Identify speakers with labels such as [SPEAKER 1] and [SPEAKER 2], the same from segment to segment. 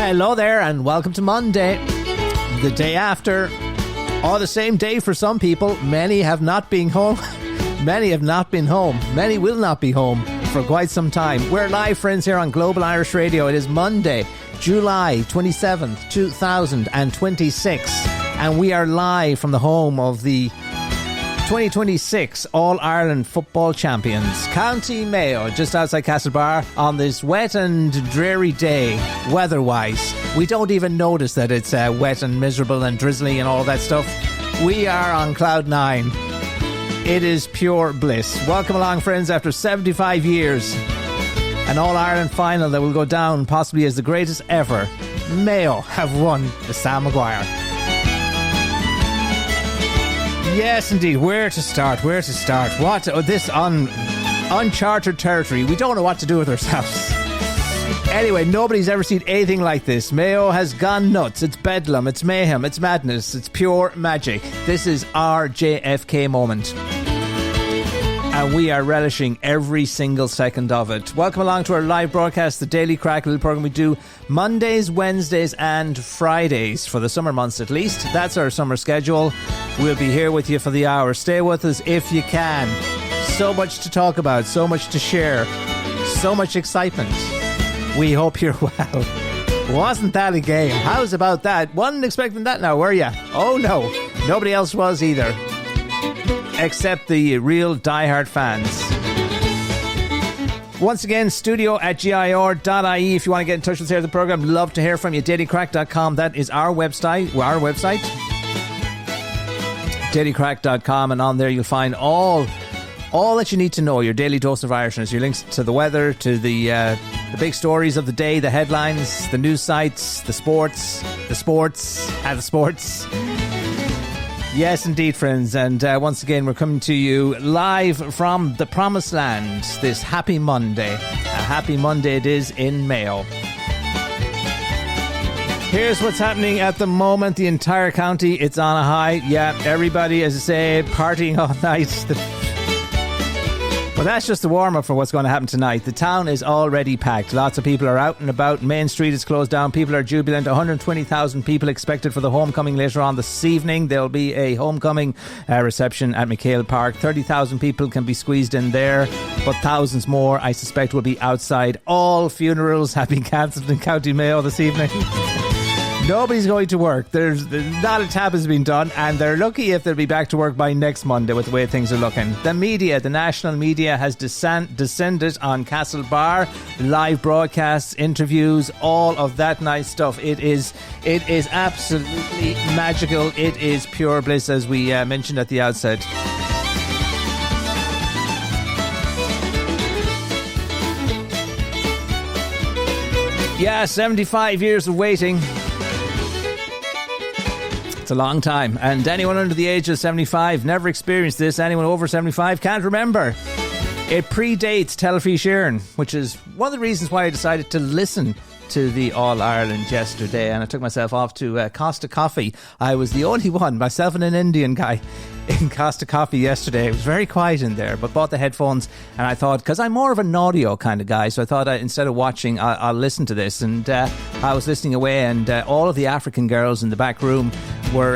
[SPEAKER 1] Hello there and welcome to Monday, the day after, or the same day for some people. Many have not been home. Many have not been home. Many will not be home for quite some time. We're live, friends, here on Global Irish Radio. It is Monday, July 27th, 2026, and we are live from the home of the 2026 All-Ireland football champions, County Mayo, just outside Castlebar, on this wet and dreary day, weather-wise. We don't even notice that it's wet and miserable and drizzly and all that stuff. We are on cloud nine. It is pure bliss. Welcome along, friends, after 75 years. An All-Ireland final that will go down possibly as the greatest ever. Mayo have won the Sam Maguire. Yes, indeed. Where to start? What? This uncharted territory. We don't know what to do with ourselves. Anyway, nobody's ever seen anything like this. Mayo has gone nuts. It's bedlam. It's mayhem. It's madness. It's pure magic. This is our JFK moment. And we are relishing every single second of it. Welcome along to our live broadcast, the Daily Crack, a little program we do Mondays, Wednesdays and Fridays, for the summer months at least. That's our summer schedule. We'll be here with you for the hour. Stay with us if you can. So much to talk about, so much to share, so much excitement. We hope you're well. Wasn't that a game? How's about that? Wasn't expecting that now, were you? Oh no, nobody else was either. Except the real diehard fans. Once again, studio@gir.ie if you want to get in touch with us here at the programme. Love to hear from you. dailycrack.com, that is our website. dailycrack.com, and on there you'll find all that you need to know, your daily dose of Irishness, your links to the weather, to the big stories of the day, the headlines, the news sites, the sports. Yes, indeed, friends. And once again, we're coming to you live from the Promised Land this happy Monday. A happy Monday it is in Mayo. Here's what's happening at the moment. The entire county, it's on a high. Yeah, everybody, as I say, partying all night. Well, that's just the warm-up for what's going to happen tonight. The town is already packed. Lots of people are out and about. Main Street is closed down. People are jubilant. 120,000 people expected for the homecoming later on this evening. There'll be a homecoming reception at McHale Park. 30,000 people can be squeezed in there, but thousands more, I suspect, will be outside. All funerals have been cancelled in County Mayo this evening. Nobody's going to work. There's not a tab has been done, and they're lucky if they'll be back to work by next Monday with the way things are looking. The media, the national media, has descended on Castlebar. Live broadcasts, interviews, all of that nice stuff. It is absolutely magical. It is pure bliss, as we mentioned at the outset. Yeah, 75 years of waiting. It's a long time, and anyone under the age of 75 never experienced this. Anyone over 75 can't remember. It predates Telefís Éireann, which is one of the reasons why I decided to listen to the All-Ireland yesterday, and I took myself off to Costa Coffee. I was the only one, myself and an Indian guy, in Costa Coffee yesterday. It was very quiet in there, but bought the headphones, and I thought, because I'm more of an audio kind of guy, so I thought instead of watching, I'll listen to this. And I was listening away, and all of the African girls in the back room were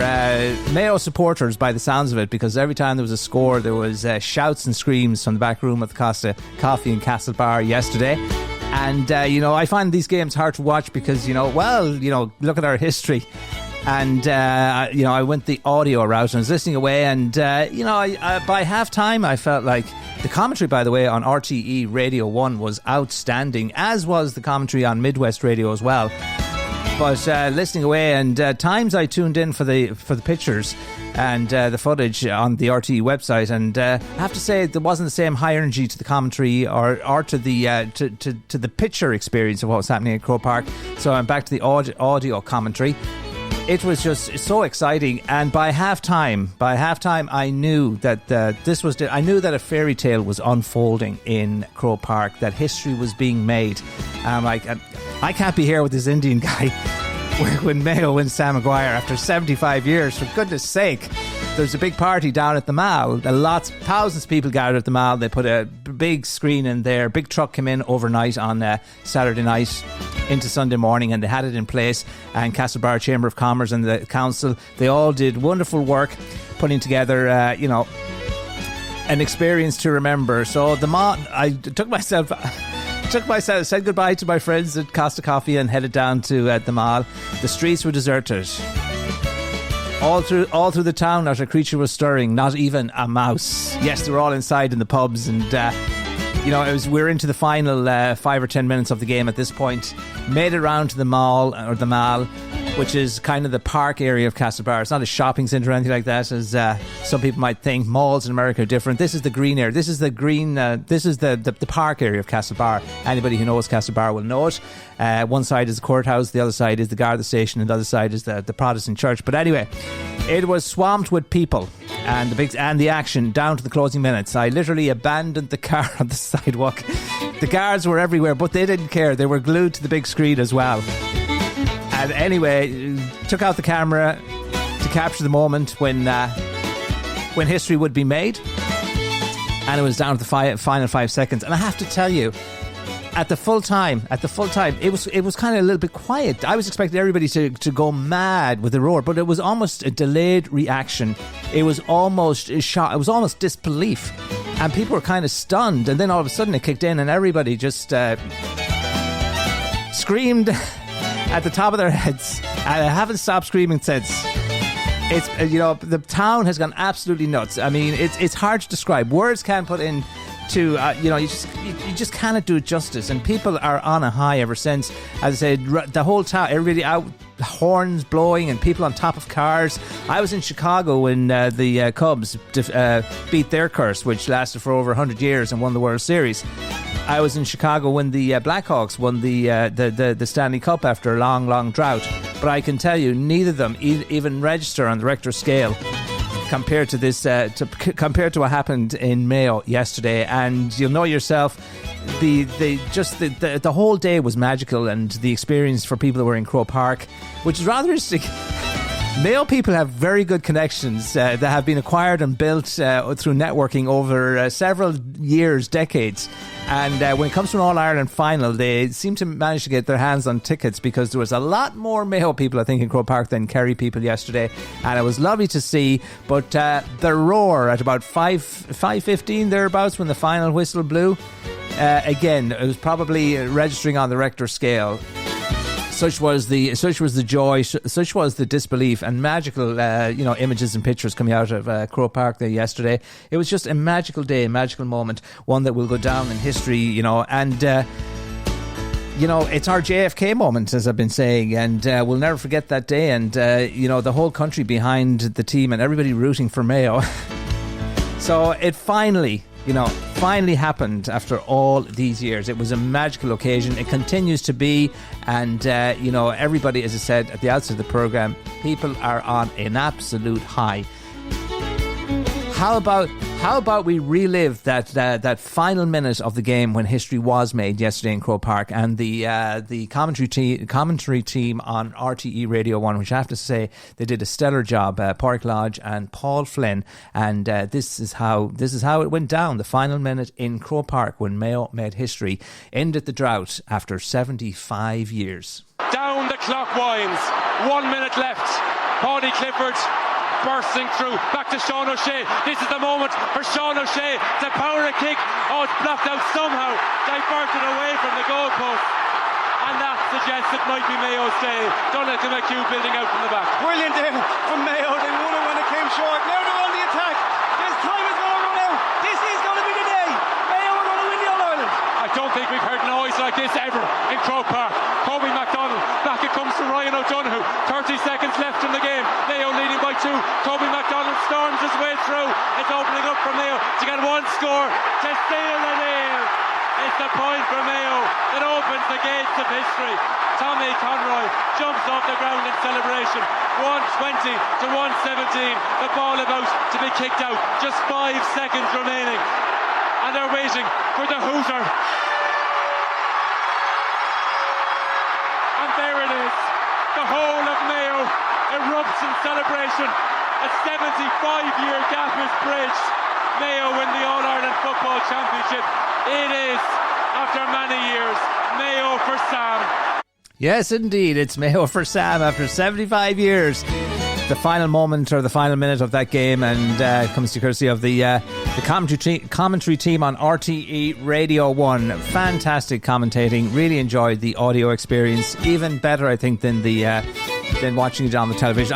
[SPEAKER 1] Mayo supporters by the sounds of it, because every time there was a score, there was shouts and screams from the back room of the Costa Coffee in Castlebar yesterday. And, I find these games hard to watch because, look at our history. And, I went the audio route and I was listening away. And, by half-time, I felt like the commentary, by the way, on RTE Radio 1 was outstanding, as was the commentary on Midwest Radio as well. But listening away, and times I tuned in for the pictures and the footage on the RTE website, and I have to say there wasn't the same high energy to the commentary or to the to the picture experience of what was happening at Croke Park. So I'm back to the audio commentary. It was just so exciting, and by halftime, I knew that I knew that a fairy tale was unfolding in Croke Park, that history was being made. I'm like, I can't be here with this Indian guy when Mayo wins Sam Maguire after 75 years. For goodness sake, there's a big party down at the Mall. Thousands of people gathered at the Mall. They put a big screen in there. Big truck came in overnight on Saturday night into Sunday morning, and they had it in place. And Castlebar Chamber of Commerce and the council, they all did wonderful work putting together, an experience to remember. So the Mall, I took myself, said goodbye to my friends at Costa Coffee and headed down to the Mall. The streets were deserted. All through the town, not a creature was stirring, not even a mouse. Yes, they were all inside in the pubs, and we're into the final 5 or 10 minutes of the game at this point. Made it around to the Mall, which is kind of the park area of Castlebar. It's not a shopping centre or anything like that, as some people might think. Malls in America are different. This is the green area. This is the green. This is the park area of Castlebar. Anybody who knows Castlebar will know it. One side is the courthouse, the other side is the Garda station, and the other side is the Protestant church. But anyway, it was swamped with people and the action down to the closing minutes. I literally abandoned the car on the sidewalk. The guards were everywhere, but they didn't care. They were glued to the big screen as well. And anyway, took out the camera to capture the moment when history would be made. And it was down to the final 5 seconds. And I have to tell you, at the full time, it was kind of a little bit quiet. I was expecting everybody to go mad with the roar, but it was almost a delayed reaction. It was almost a shock. It was almost disbelief. And people were kind of stunned. And then all of a sudden it kicked in and everybody just screamed at the top of their heads, and I haven't stopped screaming since. It's the town has gone absolutely nuts. I mean, it's hard to describe. Words can't put in to you just cannot do it justice. And people are on a high ever since. As I said, the whole town, everybody out, horns blowing, and people on top of cars. I was in Chicago when the Cubs beat their curse, which lasted for over 100 years, and won the World Series. I was in Chicago when the Blackhawks won the Stanley Cup after a long drought. But I can tell you, neither of them even register on the Richter scale compared to this, compared to what happened in Mayo yesterday. And you'll know yourself, the whole day was magical, and the experience for people that were in Croke Park, which is rather interesting. Mayo people have very good connections that have been acquired and built through networking over several years, decades. And when it comes to an All-Ireland final, they seem to manage to get their hands on tickets, because there was a lot more Mayo people, I think, in Croke Park than Kerry people yesterday. And it was lovely to see. But the roar at about 5:15 thereabouts, when the final whistle blew, again, it was probably registering on the Richter scale. Such was the joy, such was the disbelief, and magical, images and pictures coming out of Croke Park there yesterday. It was just a magical day, a magical moment, one that will go down in history, and it's our JFK moment, as I've been saying, and we'll never forget that day. And the whole country behind the team and everybody rooting for Mayo. So it finally happened after all these years. It was a magical occasion. It continues to be. And, everybody, as I said at the outset of the programme, people are on an absolute high. How about we relive that final minute of the game when history was made yesterday in Croke Park, and the commentary team on RTE Radio 1, which I have to say they did a stellar job. Pádraig Lodge and Paul Flynn, and this is how it went down. The final minute in Croke Park when Mayo made history, ended the drought after 75 years.
[SPEAKER 2] Down the clock winds. 1 minute left. Paudie Clifford bursting through, back to Sean O'Shea. This is the moment for Sean O'Shea to power a kick. Oh, it's blocked out somehow, diverted away from the goalpost, and that suggests it might be Mayo's day. Donald McHugh building out from the back.
[SPEAKER 3] Brilliant day from Mayo. They won it when it came short. Now they're on the attack. This time is going to run out. This is going to be the day. Mayo are going to win the All-Ireland.
[SPEAKER 2] I don't think we've heard noise like this ever in Croke Park. Kobe McDonald, back it comes to Ryan O'Donoghue. 30 seconds left in the game. Mayo leading by 2. Kobe McDonald storms his way through. It's opening up for Mayo to get one score to seal the nail. It's the point for Mayo that opens the gates of history. Tommy Conroy jumps off the ground in celebration. 120 to 117. The ball about to be kicked out. Just 5 seconds remaining. And they're waiting for the hooter. And there it is. The whole of Mayo erupts in celebration. A 75-year gap is bridged. Mayo win the All-Ireland Football Championship. It is, after many years, Mayo for Sam.
[SPEAKER 1] Yes, indeed. It's Mayo for Sam after 75 years. The final moment or the final minute of that game, and comes to courtesy of the commentary team on RTE Radio 1. Fantastic commentating. Really enjoyed the audio experience. Even better, I think, than watching it on the television.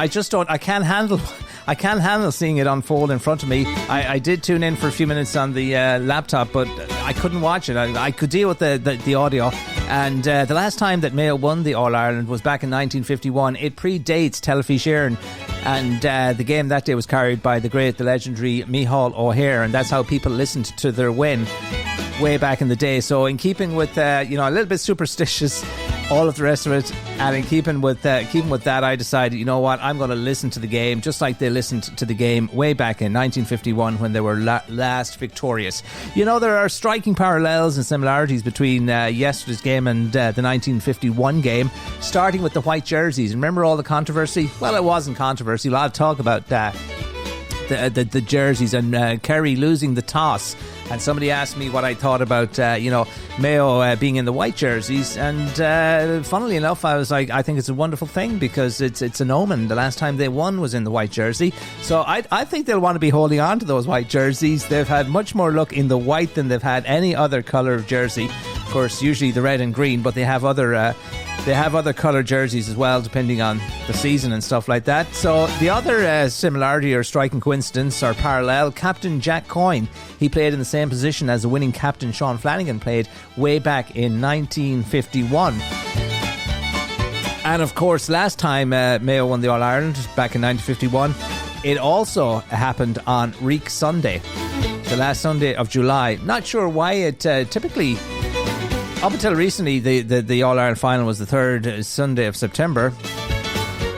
[SPEAKER 1] I can't handle seeing it unfold in front of me. I did tune in for a few minutes on the laptop, but I couldn't watch it. I could deal with the audio. And the last time that Mayo won the All-Ireland was back in 1951. It predates Telefí Sheeran, and the game that day was carried by the great, the legendary Micheál O'Hare, and that's how people listened to their win way back in the day. So in keeping with a little bit superstitious, all of the rest of it, and in keeping with that, I decided, you know what, I'm going to listen to the game just like they listened to the game way back in 1951 when they were last victorious. You know, there are striking parallels and similarities between yesterday's game and the 1951 game, starting with the white jerseys. Remember all the controversy? Well, it wasn't controversy. A lot of talk about the jerseys and Kerry losing the toss. And somebody asked me what I thought about, Mayo being in the white jerseys. And funnily enough, I was like, I think it's a wonderful thing because it's an omen. The last time they won was in the white jersey. So I think they'll want to be holding on to those white jerseys. They've had much more luck in the white than they've had any other colour of jersey. Of course, usually the red and green, but they have other coloured jerseys as well, depending on the season and stuff like that. So the other similarity or striking coincidence or parallel, Captain Jack Coyne, he played in the same position as the winning captain Sean Flanagan played way back in 1951. And of course, last time Mayo won the All-Ireland back in 1951, it also happened on Reek Sunday, the last Sunday of July. Not sure why it typically... Up until recently, the All-Ireland final was the third Sunday of September.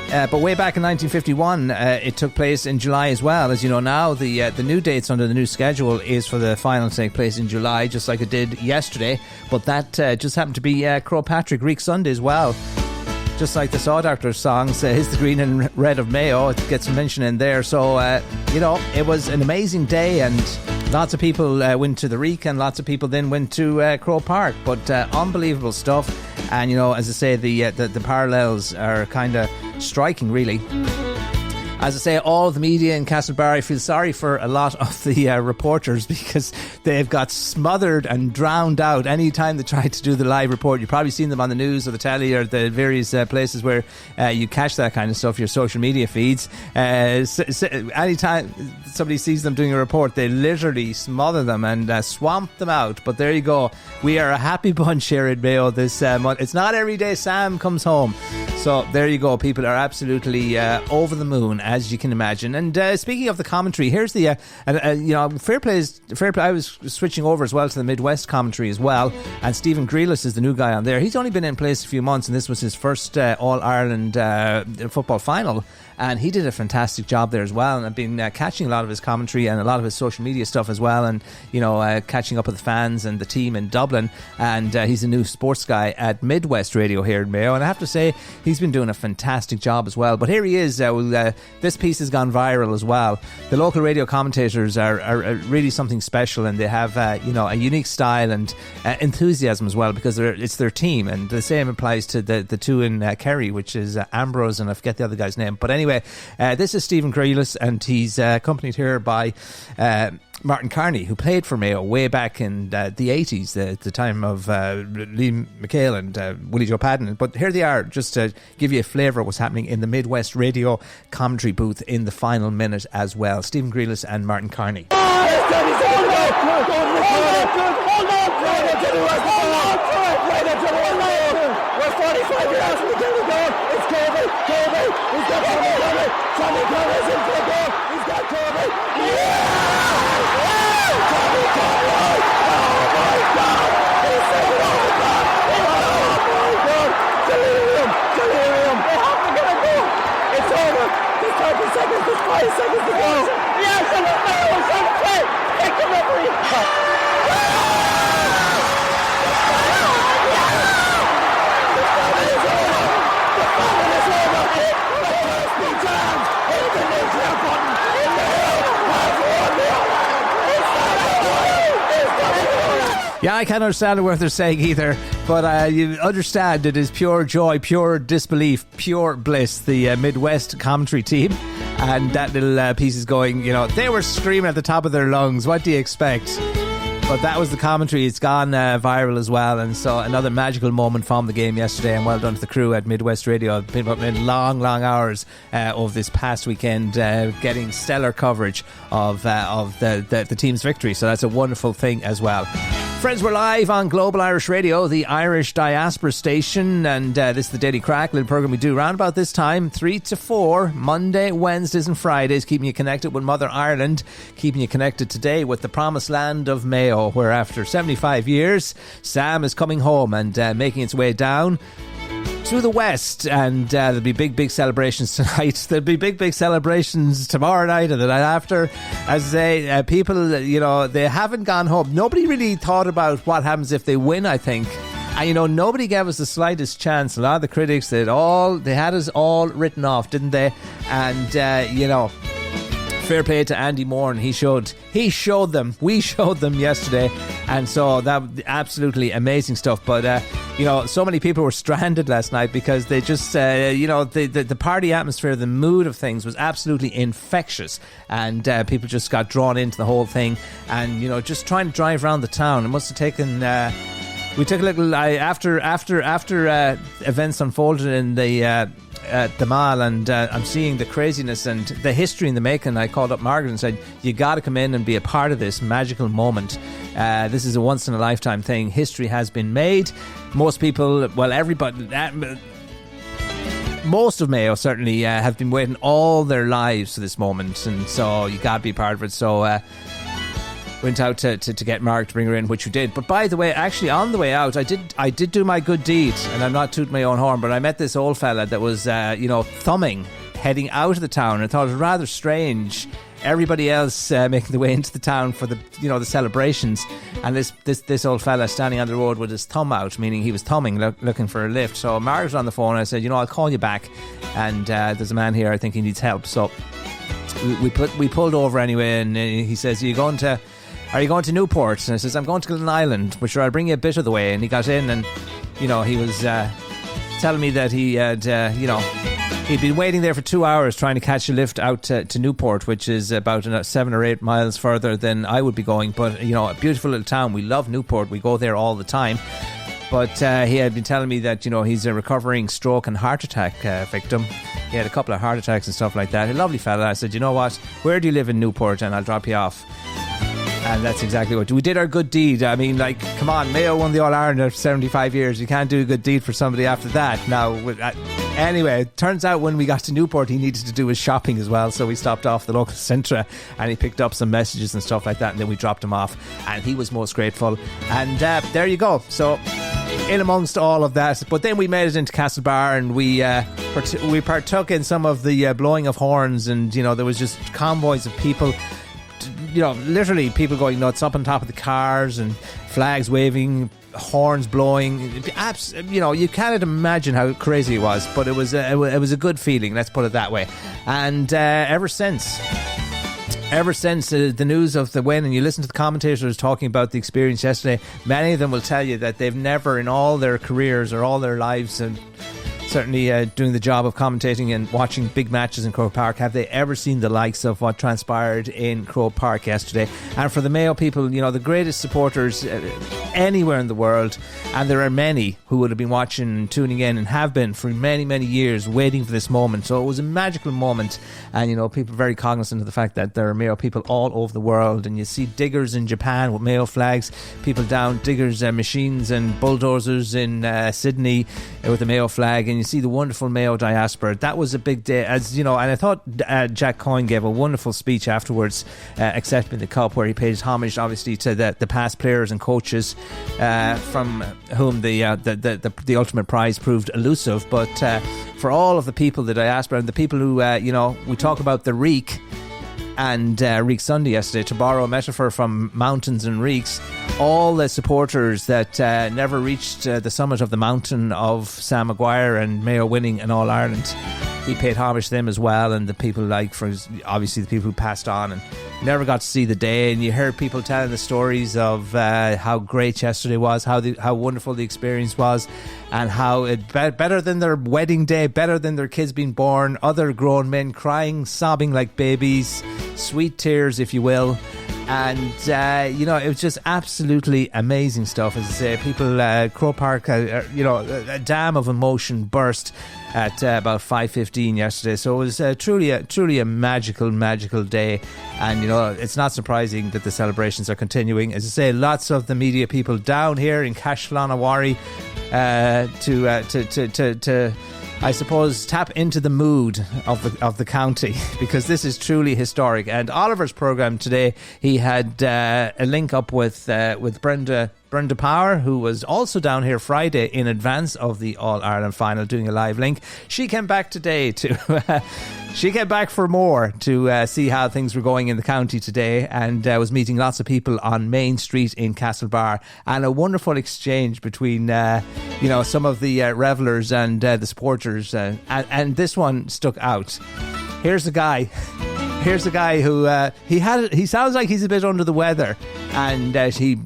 [SPEAKER 1] But way back in 1951, it took place in July as well. As you know now, the new dates under the new schedule is for the final to take place in July, just like it did yesterday. But that just happened to be Croagh Patrick Reek Sunday as well. Just like the Saw Doctors songs, Is the Green and Red of Mayo, it gets mentioned in there. So, it was an amazing day, and lots of people went to the Reek, and lots of people then went to Croke Park. But unbelievable stuff. And, as I say, the parallels are kind of striking, really. As I say, all the media in Castlebarry feel sorry for a lot of the reporters because they've got smothered and drowned out any time they try to do the live report. You've probably seen them on the news or the telly or the various places where you catch that kind of stuff, your social media feeds. Anytime somebody sees them doing a report, they literally smother them and swamp them out. But there you go. We are a happy bunch here at Mayo this month. It's not every day Sam comes home. So there you go. People are absolutely over the moon, as you can imagine. And speaking of the commentary, here's the fair play. I was switching over as well to the Midwest commentary as well, and Stephen Grealish is the new guy on there. He's only been in place a few months, and this was his first All-Ireland football final, and he did a fantastic job there as well. And I've been catching a lot of his commentary and a lot of his social media stuff as well, and catching up with the fans and the team in Dublin. And he's a new sports guy at Midwest Radio here in Mayo, and I have to say he's been doing a fantastic job as well. But here he is. This piece has gone viral as well. The local radio commentators are really something special, and they have a unique style and enthusiasm as well, because it's their team. And the same applies to the two in Kerry, which is Ambrose and I forget the other guy's name. But anyway, this is Stephen Grealish, and he's accompanied here by Martin Carney, who played for Mayo way back in the 80s, the time of Liam McHale and Willie Joe Padden. But here they are, just to give you a flavour of what's happening in the Midwest Radio commentary booth in the final minute as well. Stephen Grealish and Martin Carney.
[SPEAKER 4] There's 5 seconds to go. Yes, and the Mayo is on the play. Kick the referee. The final is over. It must be jammed in the nuclear bomb.
[SPEAKER 1] Yeah, I can't understand what they're saying either, but you understand it is pure joy, pure disbelief, pure bliss, the Midwest commentary team. And that little piece is going, they were screaming at the top of their lungs. What do you expect? But that was the commentary. It's gone viral as well. And so another magical moment from the game yesterday. And well done to the crew at Midwest Radio. Been putting in long hours of this past weekend, getting stellar coverage of the team's victory. So that's a wonderful thing as well. Friends, we're live on Global Irish Radio, the Irish diaspora station, and this is the Daily Crack, little programme we do around about this time, 3 to 4, Monday, Wednesdays and Fridays, keeping you connected with Mother Ireland, keeping you connected today with the promised land of Mayo, where after 75 years, Sam is coming home and making its way down to the west, and there'll be big celebrations tonight. There'll be big celebrations tomorrow night and the night after. As I say, people, they haven't gone home. Nobody really thought about what happens if they win, I think. And nobody gave us the slightest chance. A lot of the critics, they had us all written off, didn't they? And fair play to Andy Moore, and he showed them. We showed them yesterday, and so that absolutely amazing stuff. But so many people were stranded last night because they just the party atmosphere, the mood of things was absolutely infectious, and people just got drawn into the whole thing. And just trying to drive around the town, it must have taken. We took a little after events unfolded in the mall, and I'm seeing the craziness and the history in the making. I called up Margaret and said, you got to come in and be a part of this magical moment. This is a once in a lifetime thing. History has been made. Most people, well, everybody, most of Mayo certainly have been waiting all their lives for this moment, and so you got to be part of it. So went out to get Mark to bring her in, which you did. But by the way, actually on the way out, I did do my good deed, and I'm not tooting my own horn, but I met this old fella that was thumbing heading out of the town. I thought it was rather strange. Everybody else making the way into the town for the the celebrations, and this old fella standing on the road with his thumb out, meaning he was thumbing, looking for a lift. So Mark was on the phone, and I said, I'll call you back, and there's a man here, I think he needs help. So we pulled over anyway, and he says, are you going to Newport? And I says, I'm going to Glen Island, but sure, I'll bring you a bit of the way. And he got in, and he was telling me that he had he'd been waiting there for 2 hours trying to catch a lift out to Newport, which is about 7 or 8 miles further than I would be going. But a beautiful little town. We love Newport. We go there all the time. But he had been telling me that he's a recovering stroke and heart attack victim. He had a couple of heart attacks and stuff like that. A lovely fella. I said, you know what, where do you live in Newport, and I'll drop you off. And that's exactly what we did. Our good deed. I mean, come on, Mayo won the All-Ireland after 75 years. You can't do a good deed for somebody after that. Now, anyway, it turns out when we got to Newport, he needed to do his shopping as well. So we stopped off the local Centra, and he picked up some messages and stuff like that, and then we dropped him off, and he was most grateful. And there you go. So in amongst all of that, but then we made it into Castlebar, and we partook in some of the blowing of horns, and there was just convoys of people. Literally people going nuts up on top of the cars, and flags waving, horns blowing. You can't imagine how crazy it was, but it was a good feeling, let's put it that way. And ever since the news of the win, and you listen to the commentators talking about the experience yesterday, many of them will tell you that they've never in all their careers or all their lives, and certainly doing the job of commentating and watching big matches in Croke Park, have they ever seen the likes of what transpired in Croke Park yesterday. And for the Mayo people, the greatest supporters anywhere in the world, and there are many who would have been watching and tuning in and have been for many years waiting for this moment. So it was a magical moment, and people are very cognizant of the fact that there are Mayo people all over the world, and you see diggers in Japan with Mayo flags, people down diggers machines and bulldozers in Sydney with the Mayo flag, and you see the wonderful Mayo diaspora. That was a big day, and I thought Jack Coyne gave a wonderful speech afterwards, accepting the cup, where he paid homage obviously to the past players and coaches from whom the ultimate prize proved elusive, but for all of the people, the diaspora, and the people who we talk about the reek and Reek Sunday yesterday, to borrow a metaphor from mountains and reeks, all the supporters that never reached the summit of the mountain of Sam Maguire and Mayo winning an All-Ireland, he paid homage to them as well, and the people obviously the people who passed on, and never got to see the day, and you heard people telling the stories of how great yesterday was, how wonderful the experience was, and how it better than their wedding day, better than their kids being born, other grown men crying, sobbing like babies, sweet tears, if you will. And, it was just absolutely amazing stuff. As I say, people, Croke Park, a dam of emotion burst at about 5:15 yesterday. So it was truly a magical day. And, it's not surprising that the celebrations are continuing. As I say, lots of the media people down here in Cashflanawari to I suppose, tap into the mood of the county, because this is truly historic. And Oliver's programme today, he had a link up with Brenda Power, who was also down here Friday in advance of the All-Ireland final, doing a live link. She came back today she came back for more to see how things were going in the county today, and was meeting lots of people on Main Street in Castlebar, and a wonderful exchange between some of the revellers and the supporters, and this one stuck out. Here's a guy who he sounds like he's a bit under the weather, and he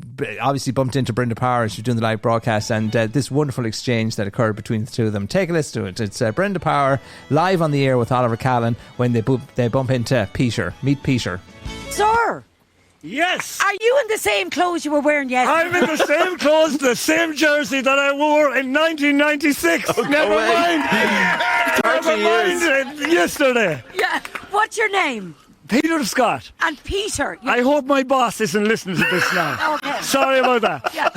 [SPEAKER 1] obviously bumped into Brenda Power as she was doing the live broadcast, and this wonderful exchange that occurred between the two of them. Take a listen to it. It's Brenda Power live on the air with Oliver Callan when they bump into Peter. Meet Peter.
[SPEAKER 5] Sir!
[SPEAKER 6] Yes!
[SPEAKER 5] Are you in the same clothes you were wearing yesterday?
[SPEAKER 6] I'm in the same clothes, the same jersey that I wore in 1996.
[SPEAKER 7] Oh,
[SPEAKER 6] Never mind. Yesterday.
[SPEAKER 5] Yeah. What's your name?
[SPEAKER 6] Peter Scott.
[SPEAKER 5] And Peter.
[SPEAKER 6] I hope my boss isn't listening to this now.
[SPEAKER 5] Okay.
[SPEAKER 6] Sorry about that.
[SPEAKER 5] Yeah.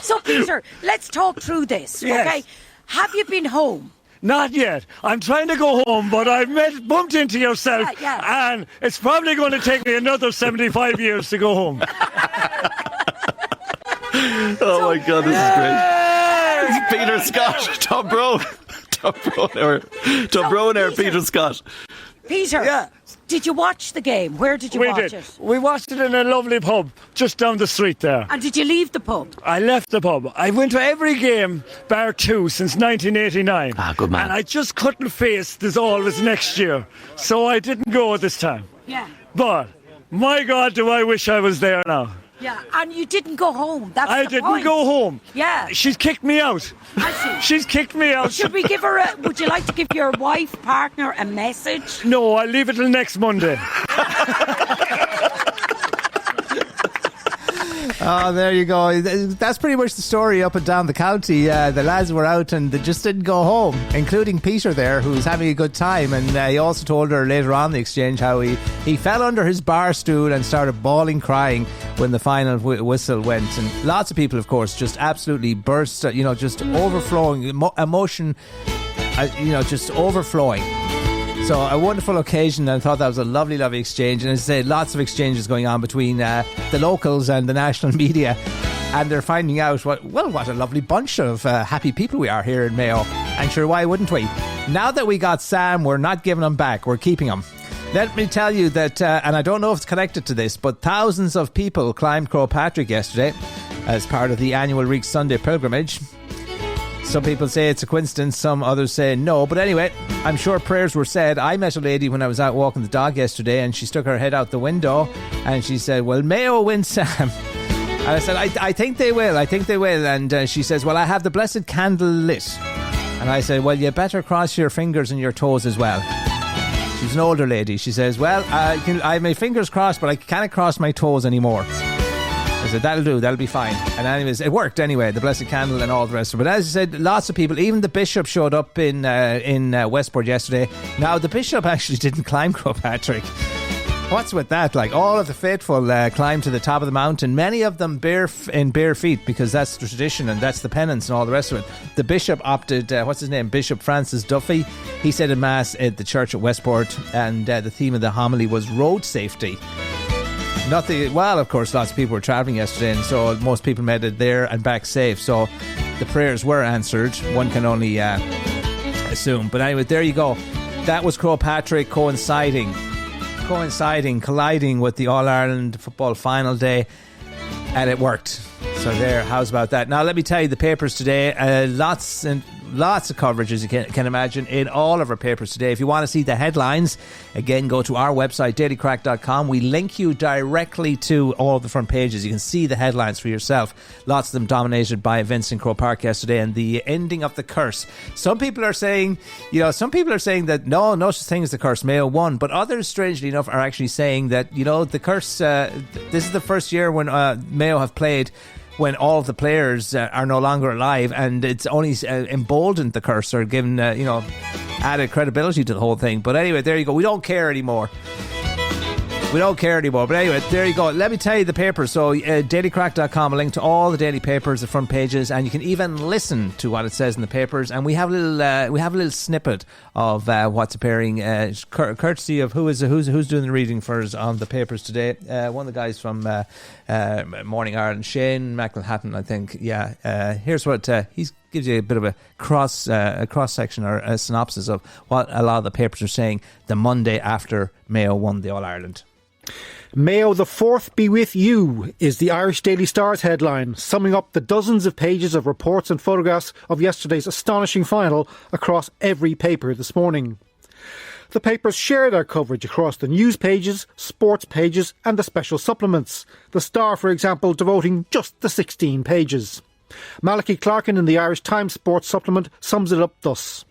[SPEAKER 5] So, Peter, let's talk through this,
[SPEAKER 6] yes.
[SPEAKER 5] okay? Have you been home?
[SPEAKER 6] Not yet. I'm trying to go home, but I've bumped into yourself, and it's probably going to take me another 75 years to go home.
[SPEAKER 7] Oh my God, this is great. It's Peter Scott, Tom Brown, Peter Scott.
[SPEAKER 5] Peter, did you watch the game? Where did you watch it?
[SPEAKER 6] We watched it in a lovely pub just down the street there.
[SPEAKER 5] And did you leave the pub?
[SPEAKER 6] I left the pub. I went to every game, bar 2, since 1989.
[SPEAKER 7] Ah, good man.
[SPEAKER 6] And I just couldn't face this always next year. So I didn't go this time.
[SPEAKER 5] Yeah.
[SPEAKER 6] But, my God, do I wish I was there now.
[SPEAKER 5] Yeah, and you didn't go home. That's
[SPEAKER 6] I
[SPEAKER 5] the
[SPEAKER 6] didn't
[SPEAKER 5] point.
[SPEAKER 6] go home.
[SPEAKER 5] Yeah.
[SPEAKER 6] She's kicked me out. She's kicked me out.
[SPEAKER 5] Should we give her would you like to give your wife, partner a message?
[SPEAKER 6] No, I'll leave it till next Monday.
[SPEAKER 1] Oh, there you go. That's pretty much the story up and down the county. The lads were out and they just didn't go home, including Peter there, who's having a good time. And he also told her later on in the exchange how he fell under his bar stool and started bawling, crying when the final whistle went. And lots of people, of course, just absolutely burst, just overflowing emotion, just overflowing. So a wonderful occasion, and I thought that was a lovely exchange. And as I say, lots of exchanges going on between the locals and the national media, and they're finding out what a lovely bunch of happy people we are here in Mayo. And sure, why wouldn't we? Now that we got Sam, we're not giving him back, we're keeping him. Let me tell you that, and I don't know if it's connected to this, but thousands of people climbed Croke Patrick yesterday as part of the annual Reek Sunday pilgrimage. Some people say it's a coincidence, some others say no. But anyway, I'm sure prayers were said. I met a lady when I was out walking the dog yesterday, and she stuck her head out the window and she said, "Well, Mayo win, Sam." And I said, I think they will. And she says, "Well, I have the blessed candle lit." And I said, "Well, you better cross your fingers and your toes as well." She's an older lady. She says, "Well, I have my fingers crossed, but I can't cross my toes anymore." I said, that'll do, that'll be fine. And anyways, it worked anyway, the blessed candle and all the rest of it. But as I said, lots of people, even the bishop showed up in Westport yesterday. Now, the bishop actually didn't climb Croke Patrick. What's with that? Like, all of the faithful climbed to the top of the mountain, many of them bare feet, because that's the tradition and that's the penance and all the rest of it. The bishop opted, what's his name? Bishop Francis Duffy. He said in Mass at the church at Westport, and the theme of the homily was road safety. Well, of course, lots of people were travelling yesterday, and so most people made it there and back safe. So the prayers were answered. One can only assume. But anyway, there you go. That was Croke Patrick colliding with the All-Ireland football final day, and it worked. So there, how's about that? Now let me tell you the papers today. Lots lots of coverage, as you can imagine, in all of our papers today. If you want to see the headlines, again, go to our website, dailycrack.com. We link you directly to all of the front pages. You can see the headlines for yourself. Lots of them dominated by events in Croke Park yesterday and the ending of the curse. Some people are saying that no such thing as the curse. Mayo won, but others, strangely enough, are actually saying that, the curse, this is the first year when Mayo have played when all of the players are no longer alive, and it's only emboldened the curse or given, added credibility to the whole thing. But anyway, there you go. We don't care anymore. But anyway, there you go. Let me tell you the papers. So dailycrack.com, a link to all the daily papers, the front pages, and you can even listen to what it says in the papers. And we have a little snippet of what's appearing, courtesy of who's doing the reading for us on the papers today. One of the guys from Morning Ireland, Shane McElhatton, I think. Yeah. Here's what he gives you a bit of a cross section or a synopsis of what a lot of the papers are saying the Monday after Mayo won the All-Ireland.
[SPEAKER 8] Mayo the Fourth be with you is the Irish Daily Star's headline, summing up the dozens of pages of reports and photographs of yesterday's astonishing final across every paper this morning. The papers share their coverage across the news pages, sports pages and the special supplements. The Star, for example, devoting just the 16 pages. Malachy Clarkin in the Irish Times Sports Supplement sums it up thus.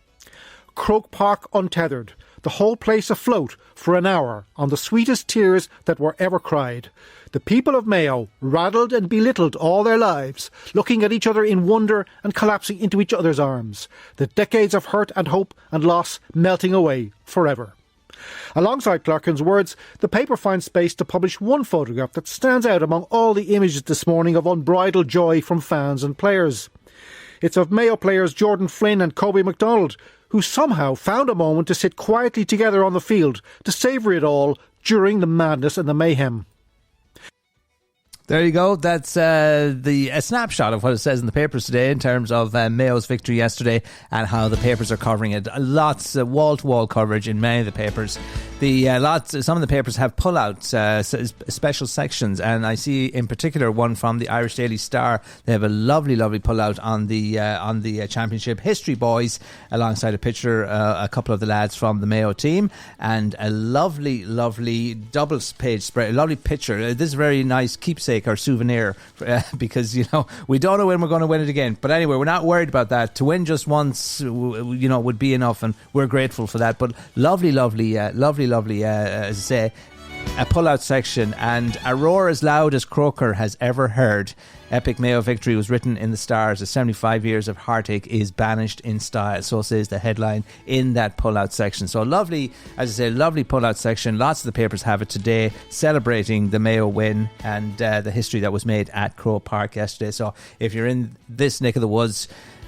[SPEAKER 8] Croke Park untethered, the whole place afloat for an hour on the sweetest tears that were ever cried. The people of Mayo, rattled and belittled all their lives, looking at each other in wonder and collapsing into each other's arms. The decades of hurt and hope and loss melting away forever. Alongside Clarkin's words, the paper finds space to publish one photograph that stands out among all the images this morning of unbridled joy from fans and players. It's of Mayo players Jordan Flynn and Kobe MacDonald, who somehow found a moment to sit quietly together on the field to savour it all during the madness and the mayhem.
[SPEAKER 1] There you go. That's a snapshot of what it says in the papers today in terms of Mayo's victory yesterday and how the papers are covering it. Lots of wall-to-wall coverage in many of the papers. Some of the papers have pullouts, special sections, and I see in particular one from the Irish Daily Star. They have a lovely pullout on the championship history boys, alongside a picture, a couple of the lads from the Mayo team, and a lovely double-page spread, a lovely picture. This is a very nice keepsake or souvenir because we don't know when we're going to win it again, but anyway, we're not worried about that. To win just once would be enough, and we're grateful for that. But lovely as I say, a pull-out section, and a roar as loud as Croker has ever heard. Epic Mayo victory was written in the stars as 75 years of heartache is banished in style. So says the headline in that pull-out section. So lovely, as I say, lovely pull-out section. Lots of the papers have it today, celebrating the Mayo win and the history that was made at Croke Park yesterday. So if you're in this neck of the woods,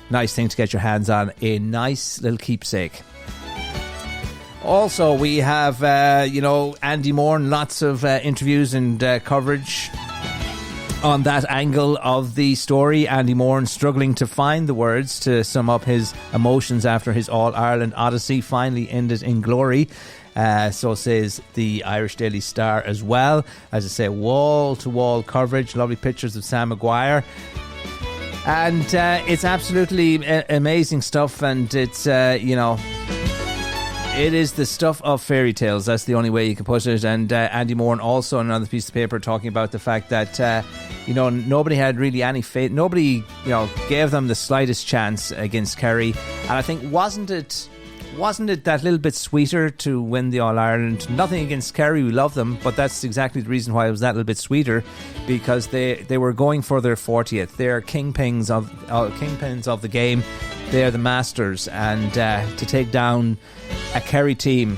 [SPEAKER 1] nice thing to get your hands on, a nice little keepsake. Also, we have, Andy Moore, and lots of interviews and coverage on that angle of the story. Andy Moore struggling to find the words to sum up his emotions after his All-Ireland odyssey finally ended in glory. So says the Irish Daily Star as well. As I say, wall-to-wall coverage, lovely pictures of Sam Maguire. And it's absolutely amazing stuff, and it's, it is the stuff of fairy tales. That's the only way you can put it. And Andy Moore also on another piece of paper talking about the fact that nobody had really any faith. Nobody gave them the slightest chance against Kerry. And I think wasn't it that little bit sweeter to win the All-Ireland? Nothing against Kerry, we love them, but that's exactly the reason why it was that little bit sweeter, because they were going for their 40th. They're kingpins of the game. They are the masters, and to take down a Kerry team,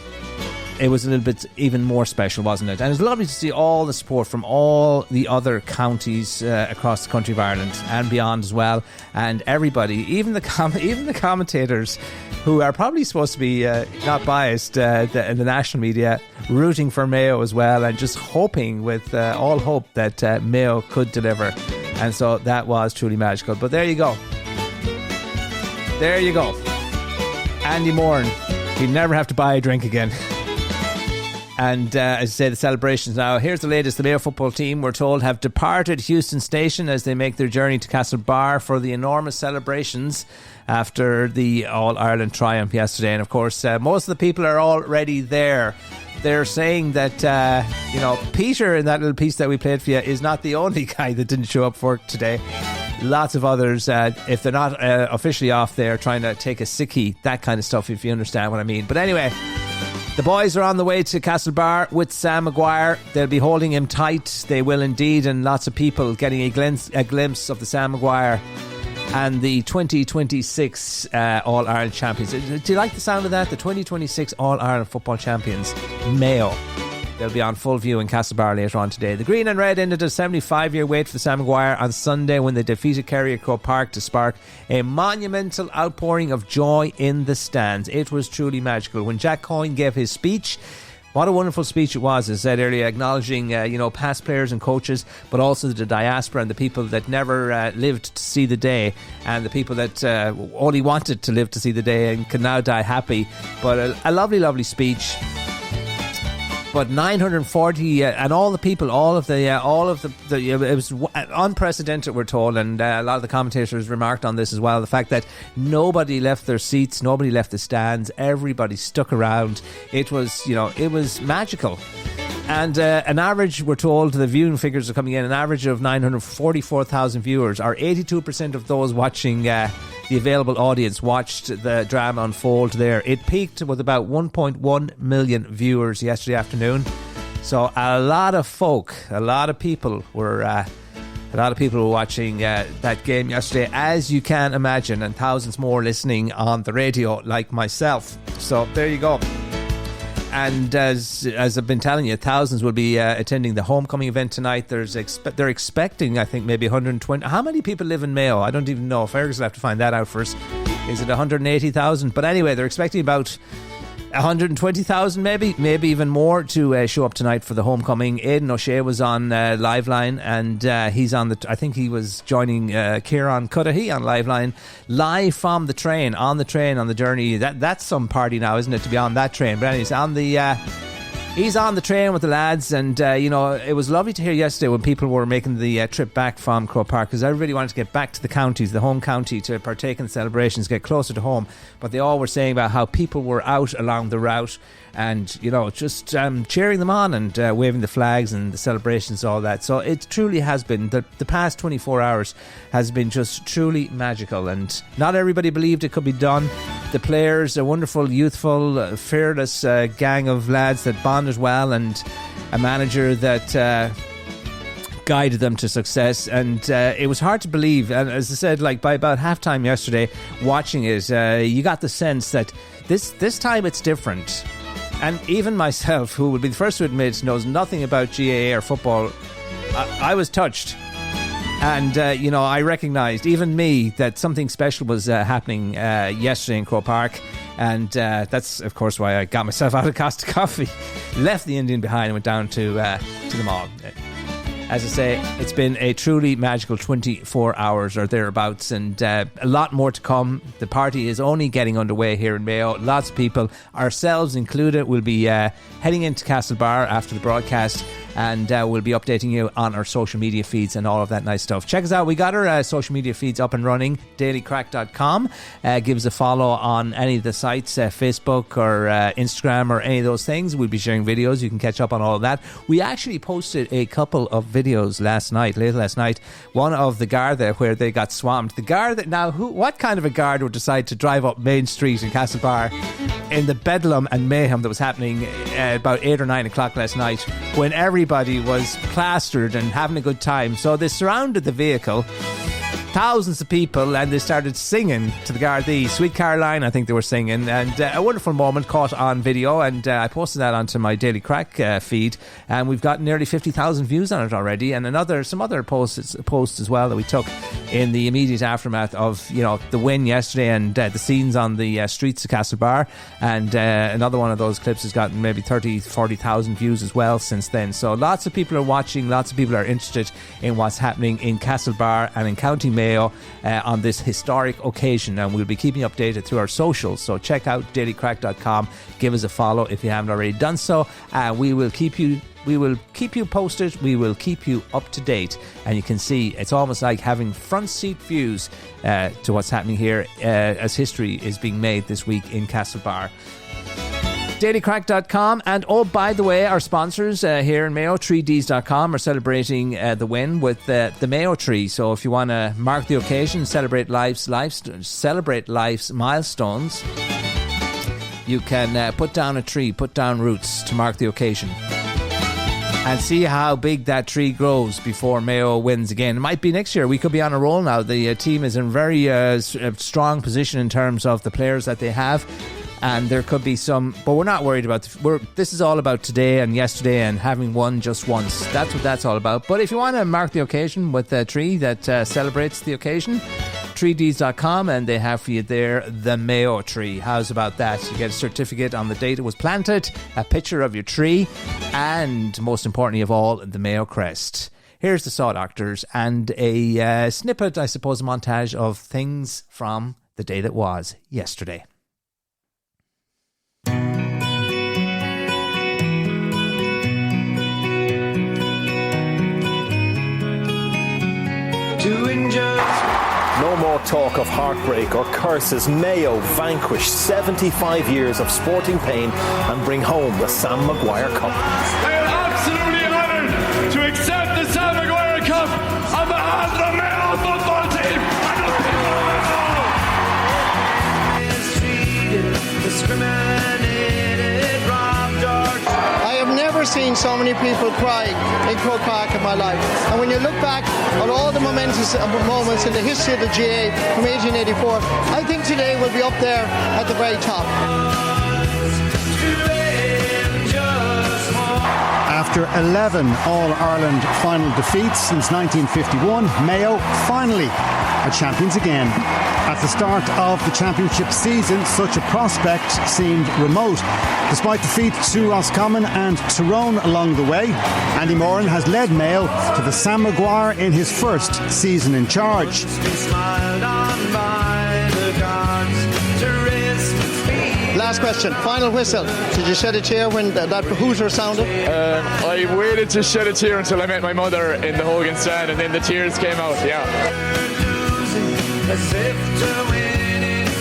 [SPEAKER 1] it was a little bit even more special, wasn't it? And it was lovely to see all the support from all the other counties across the country of Ireland and beyond as well, and everybody, even the commentators, who are probably supposed to be not biased in the national media, rooting for Mayo as well, and just hoping with all hope that Mayo could deliver. And so that was truly magical. But there you go. Andy Moore, he'd never have to buy a drink again. And as I say, the celebrations now. Here's the latest. The Mayo football team, we're told, have departed Houston Station as they make their journey to Castlebar for the enormous celebrations after the All-Ireland triumph yesterday. And of course, most of the people are already there. They're saying that, Peter, in that little piece that we played for you, is not the only guy that didn't show up for work today. Lots of others, if they're not officially off, they're trying to take a sickie, that kind of stuff, if you understand what I mean. But anyway, the boys are on the way to Castlebar with Sam Maguire. They'll be holding him tight. They will indeed, and lots of people getting a glimpse of the Sam Maguire and the 2026 All-Ireland champions. Do you like the sound of that? The 2026 All-Ireland football champions, Mayo. They'll be on full view in Castlebar later on today. The Green and Red ended a 75-year wait for Sam Maguire on Sunday when they defeated Kerry at Croke Park to spark a monumental outpouring of joy in the stands. It was truly magical. When Jack Coyne gave his speech, what a wonderful speech it was, as I said earlier, acknowledging past players and coaches, but also the diaspora and the people that never lived to see the day, and the people that only wanted to live to see the day and can now die happy. But a lovely, lovely speech. But 940 and all the people, it was unprecedented, we're told, and a lot of the commentators remarked on this as well. The fact that nobody left their seats, nobody left the stands, everybody stuck around. It was magical. And an average, we're told, the viewing figures are coming in, an average of 944,000 viewers, or 82% of those watching the available audience watched the drama unfold there. It peaked with about 1.1 million viewers yesterday afternoon. So a lot of people were watching that game yesterday, as you can imagine, and thousands more listening on the radio like myself. So there you go. And as I've been telling you, thousands will be attending the homecoming event tonight. They're expecting, I think, maybe 120. How many people live in Mayo? I don't even know. Fergus will have to find that out first. Is it 180,000? But anyway, they're expecting about 120,000 maybe even more to show up tonight for the homecoming. Aidan O'Shea was on Liveline, and he's on I think he was joining Kieran Cudahy on Liveline, live from the train, on the journey. That's some party now, isn't it, to be on that train? But anyways, he's on the train with the lads, and it was lovely to hear yesterday when people were making the trip back from Croke Park, because everybody wanted to get back to the counties, the home county, to partake in the celebrations, get closer to home. But they all were saying about how people were out along the route and, just cheering them on and waving the flags and the celebrations, all that. So it truly has been, the past 24 hours has been just truly magical, and not everybody believed it could be done. The players, a wonderful, youthful, fearless gang of lads that bonded well, and a manager that guided them to success. And it was hard to believe, and as I said, like by about halftime yesterday, watching it, you got the sense that this time it's different. And even myself, who will be the first to admit knows nothing about GAA or football, I was touched. And, I recognised, even me, that something special was happening yesterday in Croke Park. And that's, of course, why I got myself out of Costa Coffee, left the Indian behind and went down to the mall. As I say, it's been a truly magical 24 hours or thereabouts, and a lot more to come. The party is only getting underway here in Mayo. Lots of people, ourselves included, will be heading into Castlebar after the broadcast, and we'll be updating you on our social media feeds and all of that nice stuff. Check us out. We got our social media feeds up and running. dailycrack.com. Give us a follow on any of the sites, Facebook or Instagram or any of those things. We'll be sharing videos. You can catch up on all of that. We actually posted a couple of videos late last night. One of the Garda where they got swamped. The Garda, now, what kind of a Garda would decide to drive up Main Street in Castlebar in the bedlam and mayhem that was happening about 8 or 9 o'clock last night, when everybody was plastered and having a good time? So they surrounded the vehicle, thousands of people, and they started singing to the Gardaí. Sweet Caroline, I think they were singing, and a wonderful moment caught on video, and I posted that onto my Daily Crack feed, and we've got nearly 50,000 views on it already, and some other posts as well that we took in the immediate aftermath of the win yesterday, and the scenes on the streets of Castlebar, and another one of those clips has gotten maybe 40,000 views as well since then. So lots of people are watching, lots of people are interested in what's happening in Castlebar and in County Mayo Mayo on this historic occasion, and we'll be keeping you updated through our socials. So check out dailycrack.com, give us a follow if you haven't already done so. We will keep you posted. We will keep you up to date, and you can see it's almost like having front seat views to what's happening here as history is being made this week in Castlebar. dailycrack.com, and by the way, our sponsors here in Mayo, 3ds.com, are celebrating the win with the Mayo tree. So if you want to mark the occasion, celebrate life's milestones, you can put down a tree, put down roots to mark the occasion, and see how big that tree grows before Mayo wins again. It might be next year. We could be on a roll now. The team is in very strong position in terms of the players that they have, and there could be some, but we're not worried about this is all about today and yesterday and having won just once. That's what that's all about. But if you want to mark the occasion with a tree that celebrates the occasion, 3ds.com, and they have for you there the Mayo tree. How's about that? You get a certificate on the date it was planted, a picture of your tree, and most importantly of all, the Mayo crest. Here's the Saw Doctors and a snippet, I suppose, a montage of things from the day that was yesterday.
[SPEAKER 9] No more talk of heartbreak or curses. Mayo vanquish 75 years of sporting pain and bring home the Sam Maguire Cup.
[SPEAKER 3] I am absolutely honoured to accept the Sam Maguire Cup on behalf of the Mayo football team.
[SPEAKER 10] I have never seen so many people crying in Croke Park in my life. And when you look back at all the momentous moments in the history of the GA from 1884, I think today will be up there at the very top.
[SPEAKER 11] After 11 All-Ireland final defeats since 1951, Mayo finally are champions again. At the start of the championship season, such a prospect seemed remote. Despite defeat to Roscommon and Tyrone along the way, Andy Moran has led Mayo to the Sam Maguire in his first season in charge.
[SPEAKER 10] Last question, final whistle. Did you shed a tear when that hooter sounded?
[SPEAKER 12] I waited to shed a tear until I met my mother in the Hogan stand, and then the tears came out, yeah.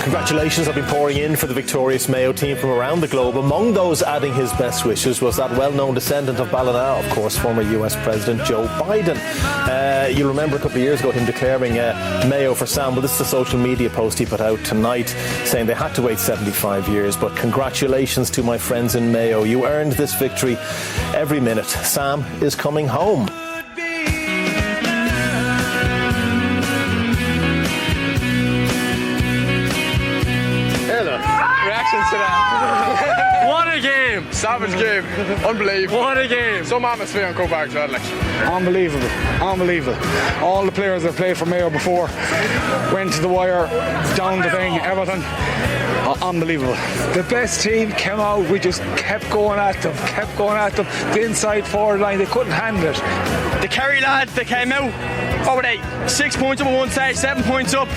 [SPEAKER 9] Congratulations have been pouring in for the victorious Mayo team from around the globe. Among those adding his best wishes was that well-known descendant of Ballina, of course, former US President Joe Biden. You'll remember a couple of years ago him declaring Mayo for Sam. Well, this is a social media post he put out tonight saying they had to wait 75 years. But congratulations to my friends in Mayo. You earned this victory every minute. Sam is coming home.
[SPEAKER 12] Reactions to that. What a game! Savage game. Unbelievable. What a game. Some atmosphere on Croke Park, like.
[SPEAKER 13] Unbelievable. All the players that played for Mayo before went to the wire, down the thing, everything. Unbelievable. The best team came out. We just kept going at them. The inside forward line, they couldn't handle it.
[SPEAKER 14] The Kerry lads, they came out. What were they? 6 points up at one stage, 7 points up.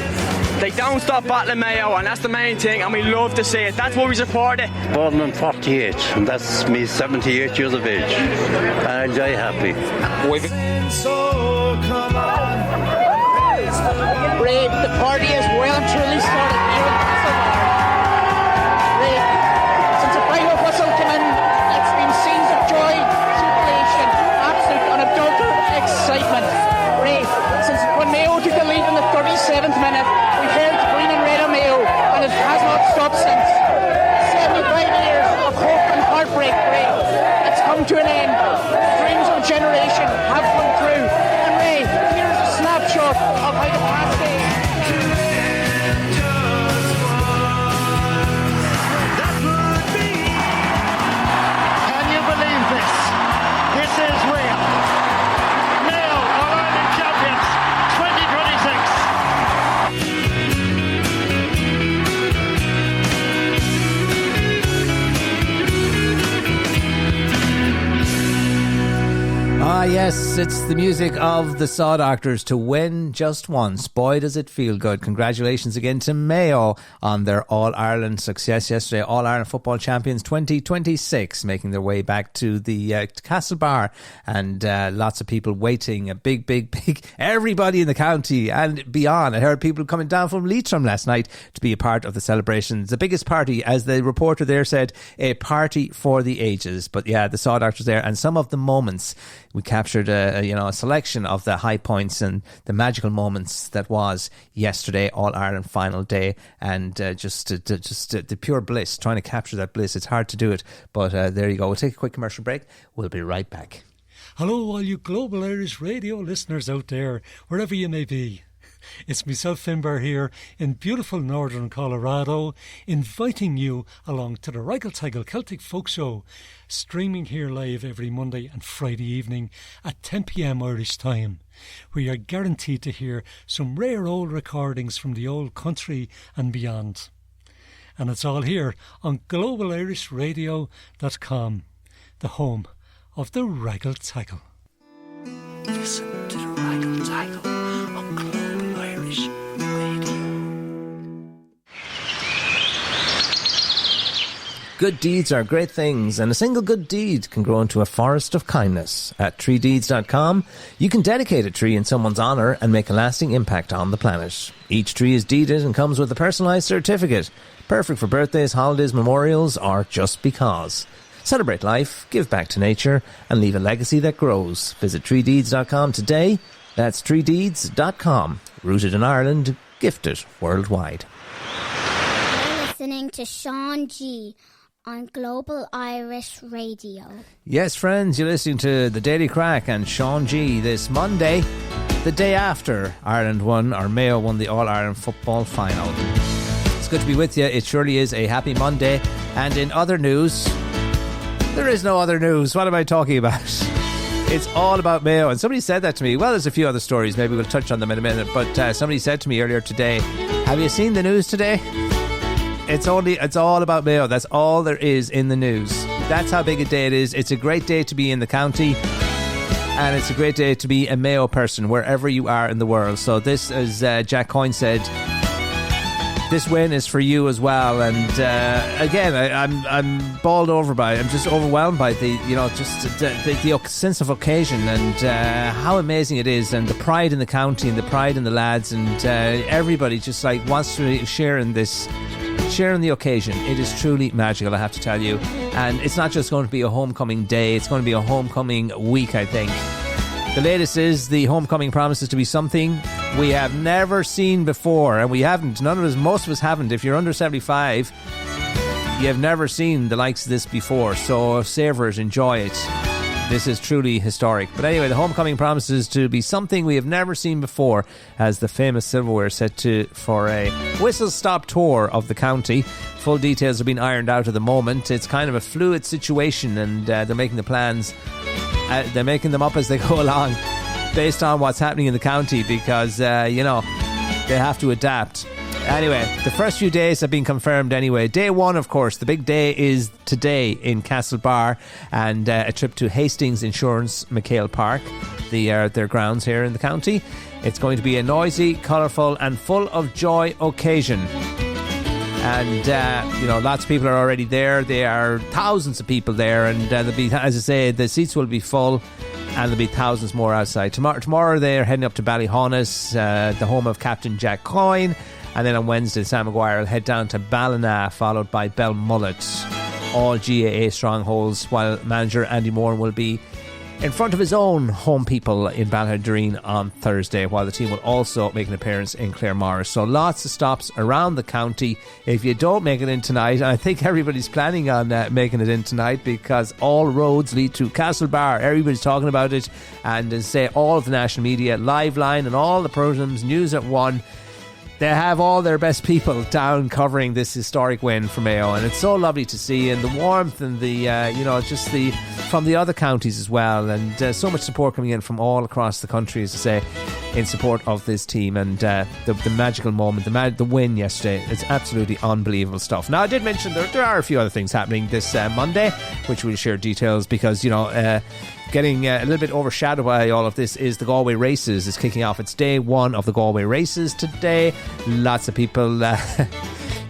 [SPEAKER 14] They don't stop battling Mayo, and that's the main thing, and we love to see it. That's why we support it.
[SPEAKER 15] Born in 48, and that's me 78 years of age. And I'm very happy.
[SPEAKER 10] Brave, the party is well and truly started here in Castlebar. Brave, since the final whistle came in, it's been scenes of joy, jubilation, absolute unadulterated excitement. Brave, since when Mayo took the lead in the 37th minute, we held green and red on Mayo, and it has not stopped since. 75 years of hope and heartbreak, Brave. It's come to an end. Dreams of a generation have come true. And Ray, here's a snapshot of how the past day.
[SPEAKER 1] Ah, yes, it's the music of the Saw Doctors to win just once. Boy, does it feel good. Congratulations again to Mayo on their All-Ireland success yesterday. All-Ireland Football Champions 2026, making their way back to the Castlebar, and lots of people waiting. A big, everybody in the county and beyond. I heard people coming down from Leitrim last night to be a part of the celebrations. The biggest party, as the reporter there said, a party for the ages. But yeah, the Saw Doctors there, and some of the moments. We captured a selection of the high points and the magical moments that was yesterday, All-Ireland final day, and just the pure bliss, trying to capture that bliss. It's hard to do it, but there you go. We'll take a quick commercial break. We'll be right back.
[SPEAKER 16] Hello, all you Global Irish Radio listeners out there, wherever you may be. It's myself, Finbar, here in beautiful northern Colorado, inviting you along to the Reigelteigel Celtic Folk Show, streaming here live every Monday and Friday evening at 10 p.m. Irish time, where you're guaranteed to hear some rare old recordings from the old country and beyond. And it's all here on globalirishradio.com, the home of the Reigelteigel. Listen to the Reigelteigel on Global Irish Radio.
[SPEAKER 1] Good deeds are great things, and a single good deed can grow into a forest of kindness. At treedeeds.com, you can dedicate a tree in someone's honour and make a lasting impact on the planet. Each tree is deeded and comes with a personalised certificate, perfect for birthdays, holidays, memorials, or just because. Celebrate life, give back to nature, and leave a legacy that grows. Visit treedeeds.com today. That's treedeeds.com. Rooted in Ireland, gifted worldwide.
[SPEAKER 17] You're listening to Sean G on Global Irish Radio.
[SPEAKER 1] Yes, friends, you're listening to The Daily Crack and Sean G this Monday, the day after Ireland won, or Mayo won, the All-Ireland football final. It's good to be with you. It surely is a happy Monday. And in other news, there is no other news. What am I talking about? It's all about Mayo. And somebody said that to me. Well, there's a few other stories. Maybe we'll touch on them in a minute. But somebody said to me earlier today, have you seen the news today? It's all about Mayo. That's all there is in the news. That's how big a day it is. It's a great day to be in the county. And it's a great day to be a Mayo person, wherever you are in the world. So this, as Jack Coyne said, this win is for you as well. And again, I'm bowled over by it. I'm just overwhelmed by the sense of occasion and how amazing it is, and the pride in the county and the pride in the lads, and everybody just like wants to share in the occasion. It is truly magical, I have to tell you. And it's not just going to be a homecoming day, it's going to be a homecoming week, I think. The latest is the homecoming promises to be something we have never seen before, and we haven't. Most of us haven't. If you're under 75, you have never seen the likes of this before. So savour it, enjoy it. This is truly historic. But anyway, the homecoming promises to be something we have never seen before, as the famous Silverware set for a whistle-stop tour of the county. Full details are being ironed out at the moment. It's kind of a fluid situation, and they're making the plans. They're making them up as they go along, based on what's happening in the county, because they have to adapt. Anyway, the first few days have been confirmed anyway. Day one, of course, the big day is today in Castlebar, and a trip to Hastings Insurance McHale Park, their grounds here in the county. It's going to be a noisy, colourful and full of joy occasion. And, lots of people are already there. There are thousands of people there, and there'll be, as I say, the seats will be full, and there'll be thousands more outside. Tomorrow they're heading up to Ballyhonus, the home of Captain Jack Coyne, and then on Wednesday, Sam Maguire will head down to Ballina, followed by Belmullet, all GAA strongholds, while manager Andy Moore will be in front of his own home people in Ballydoreen on Thursday, while the team will also make an appearance in Claremorris. So lots of stops around the county. If you don't make it in tonight, and I think everybody's planning on making it in tonight, because all roads lead to Castlebar. Everybody's talking about it, and as I say, all of the national media, Liveline and all the programmes, News at 1, they have all their best people down covering this historic win for Mayo, and it's so lovely to see, and the warmth and the from the other counties as well, and so much support coming in from all across the country, as I say. in support of this team, and the magical moment, the win yesterday. It's absolutely unbelievable stuff. Now, I did mention there are a few other things happening this Monday, which we'll share details, because getting a little bit overshadowed by all of this is the Galway Races is kicking off. It's day one of the Galway Races today. Lots of people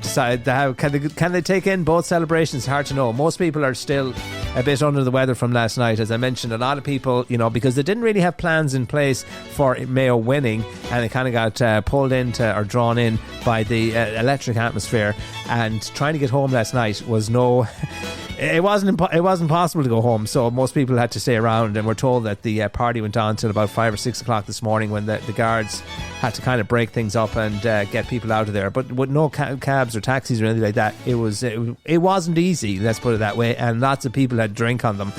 [SPEAKER 1] decide can they take in both celebrations? Hard to know. Most people are still a bit under the weather from last night. As I mentioned, a lot of people, because they didn't really have plans in place for Mayo winning, and they kind of got pulled into or drawn in by the electric atmosphere, and trying to get home last night was it wasn't possible to go home, so most people had to stay around, and we're told that the party went on till about 5 or 6 o'clock this morning, when the guards had to kind of break things up and get people out of there. But with no cabs or taxis or anything like that, it wasn't easy, let's put it that way, and lots of people had drink on them.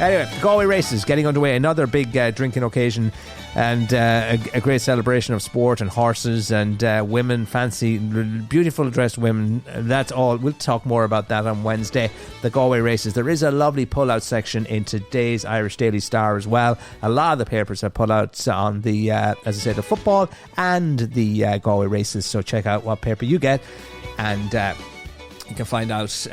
[SPEAKER 1] Anyway, Galway Races getting underway, another big drinking occasion, and a great celebration of sport and horses and women, fancy, beautiful dressed women. That's all. We'll talk more about that on Wednesday. The Galway Races. There is a lovely pull-out section in today's Irish Daily Star as well. A lot of the papers have pull-outs on the, as I said, the football and the Galway Races. So check out what paper you get, and you can find out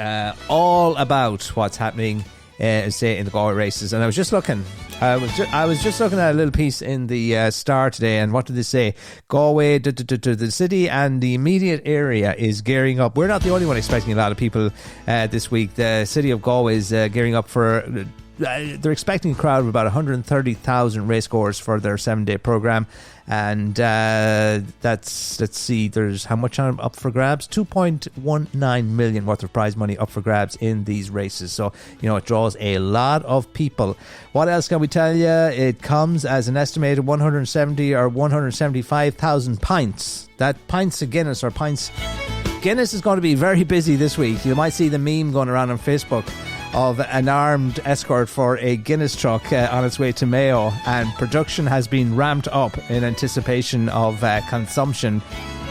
[SPEAKER 1] all about what's happening, say, in the Galway Races. And I was just looking at a little piece in the Star today, and what did they say? Galway, the city and the immediate area is gearing up. We're not the only one expecting a lot of people this week. The city of Galway is gearing up for... they're expecting a crowd of about 130,000 racegoers for their 7-day programme. And that's, let's see, there's how much up for grabs? 2.19 million worth of prize money up for grabs in these races. So, it draws a lot of people. What else can we tell you? It comes as an estimated 170 or 175,000 pints. That pints of Guinness or pints... Guinness is going to be very busy this week. You might see the meme going around on Facebook of an armed escort for a Guinness truck on its way to Mayo, and production has been ramped up in anticipation of consumption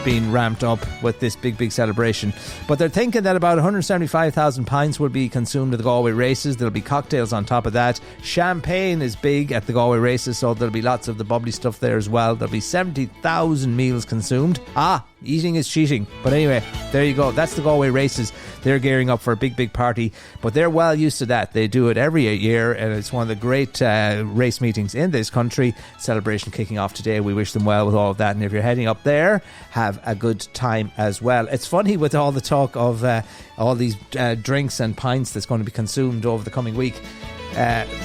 [SPEAKER 1] being ramped up with this big celebration. But they're thinking that about 175,000 pints will be consumed at the Galway Races. There'll be cocktails on top of that. Champagne is big at the Galway Races, so there'll be lots of the bubbly stuff there as well. There'll be 70,000 meals consumed. Eating is cheating. But anyway, there you go. That's the Galway Races. They're gearing up for a big party, but they're well used to that. They do it every year, and it's one of the great race meetings in this country. Celebration kicking off today. We wish them well with all of that, and if you're heading up there, have a good time as well. It's funny with all the talk of all these drinks and pints that's going to be consumed over the coming week.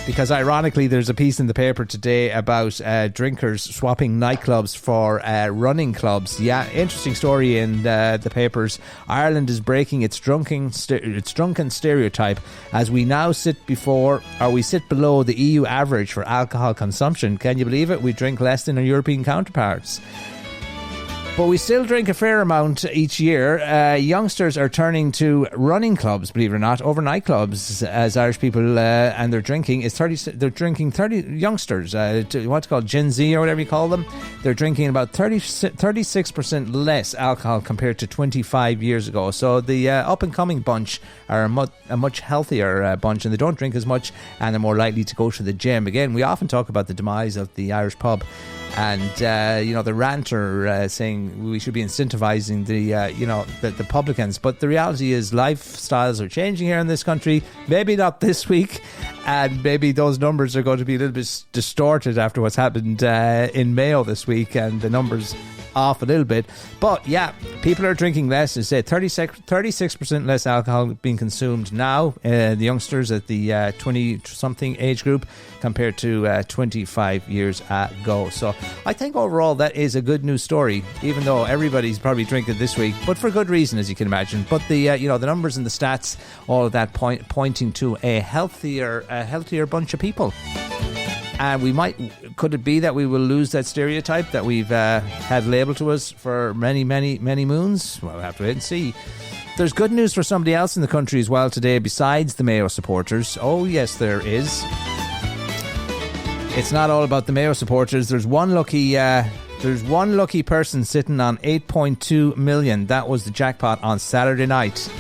[SPEAKER 1] Because ironically there's a piece in the paper today about drinkers swapping nightclubs for running clubs. Yeah, interesting story in the papers. Ireland is breaking its drunken stereotype as we now sit below the EU average for alcohol consumption. Can you believe it? We drink less than our European counterparts. But we still drink a fair amount each year. Youngsters are turning to running clubs, believe it or not, overnight clubs, as Irish people, and their drinking is 30. They're drinking 30 youngsters, what's called Gen Z or whatever you call them. They're drinking about 36% less alcohol compared to 25 years ago. So the up and coming bunch are a much healthier bunch, and they don't drink as much, and they're more likely to go to the gym. Again, we often talk about the demise of the Irish pub. And, the ranter saying we should be incentivizing the publicans. But the reality is lifestyles are changing here in this country. Maybe not this week. And maybe those numbers are going to be a little bit distorted after what's happened in Mayo this week. And the numbers off a little bit. But yeah, people are drinking less. They say 36% less alcohol being consumed now, the youngsters at the 20-something age group compared to 25 years ago. So I think overall that is a good news story, even though everybody's probably drinking this week, but for good reason, as you can imagine. But the the numbers and the stats, all of that pointing to a healthier bunch of people. And could it be that we will lose that stereotype that we've had labelled to us for many moons? Well, we'll have to wait and see. There's good news for somebody else in the country as well today besides the Mayo supporters. Oh yes, there is. It's not all about the Mayo supporters. There's one lucky person sitting on 8.2 million. That was the jackpot on Saturday night.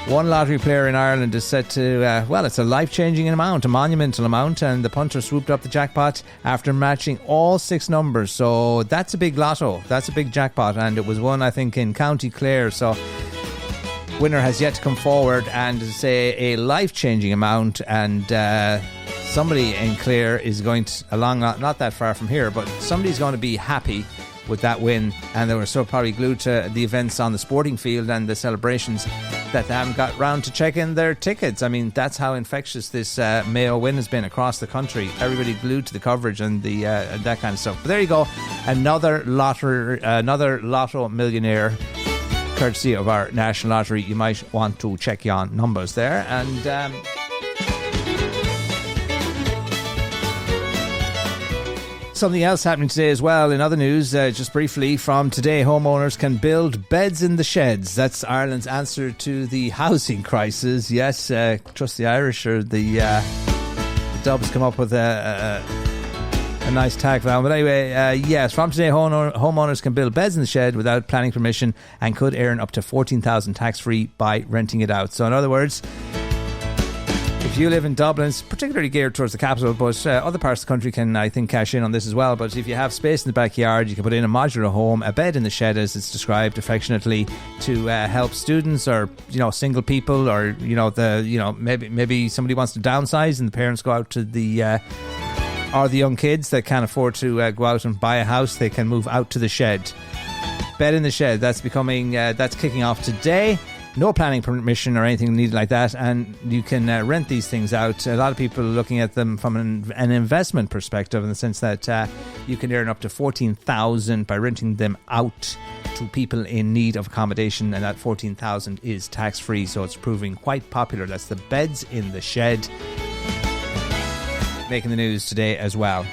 [SPEAKER 1] One lottery player in Ireland is set to, it's a life-changing amount, a monumental amount, and the punter swooped up the jackpot after matching all 6 numbers. So that's a big lotto. That's a big jackpot, and it was won, I think, in County Clare. So winner has yet to come forward and say a life-changing amount, and somebody in Clare is going to, along not that far from here, but somebody's going to be happy with that win, and they were so probably glued to the events on the sporting field and the celebrations that they haven't got round to checking their tickets. I mean, that's how infectious this Mayo win has been across the country. Everybody glued to the coverage and the that kind of stuff. But there you go, another lotto millionaire, courtesy of our National Lottery. You might want to check your numbers there. And something else happening today as well. In other news, just briefly from today, homeowners can build beds in the sheds. That's Ireland's answer to the housing crisis. Yes, trust the Irish, or the Dubs come up with a nice tag for that. But anyway, yes, from today, homeowners can build beds in the shed without planning permission and could earn up to $14,000 tax-free by renting it out. So in other words, if you live in Dublin, it's particularly geared towards the capital, but other parts of the country can, I think, cash in on this as well. But if you have space in the backyard, you can put in a modular home, a bed in the shed, as it's described affectionately, to help students or single people, or maybe somebody wants to downsize and the parents go out to the or the young kids that can't afford to go out and buy a house, they can move out to the shed. Bed in the shed, that's kicking off today. No planning permission or anything needed like that, and you can rent these things out. A lot of people are looking at them from an investment perspective, in the sense that you can earn up to $14,000 by renting them out to people in need of accommodation, and that $14,000 is tax-free, so it's proving quite popular. That's the beds in the shed, making the news today as well.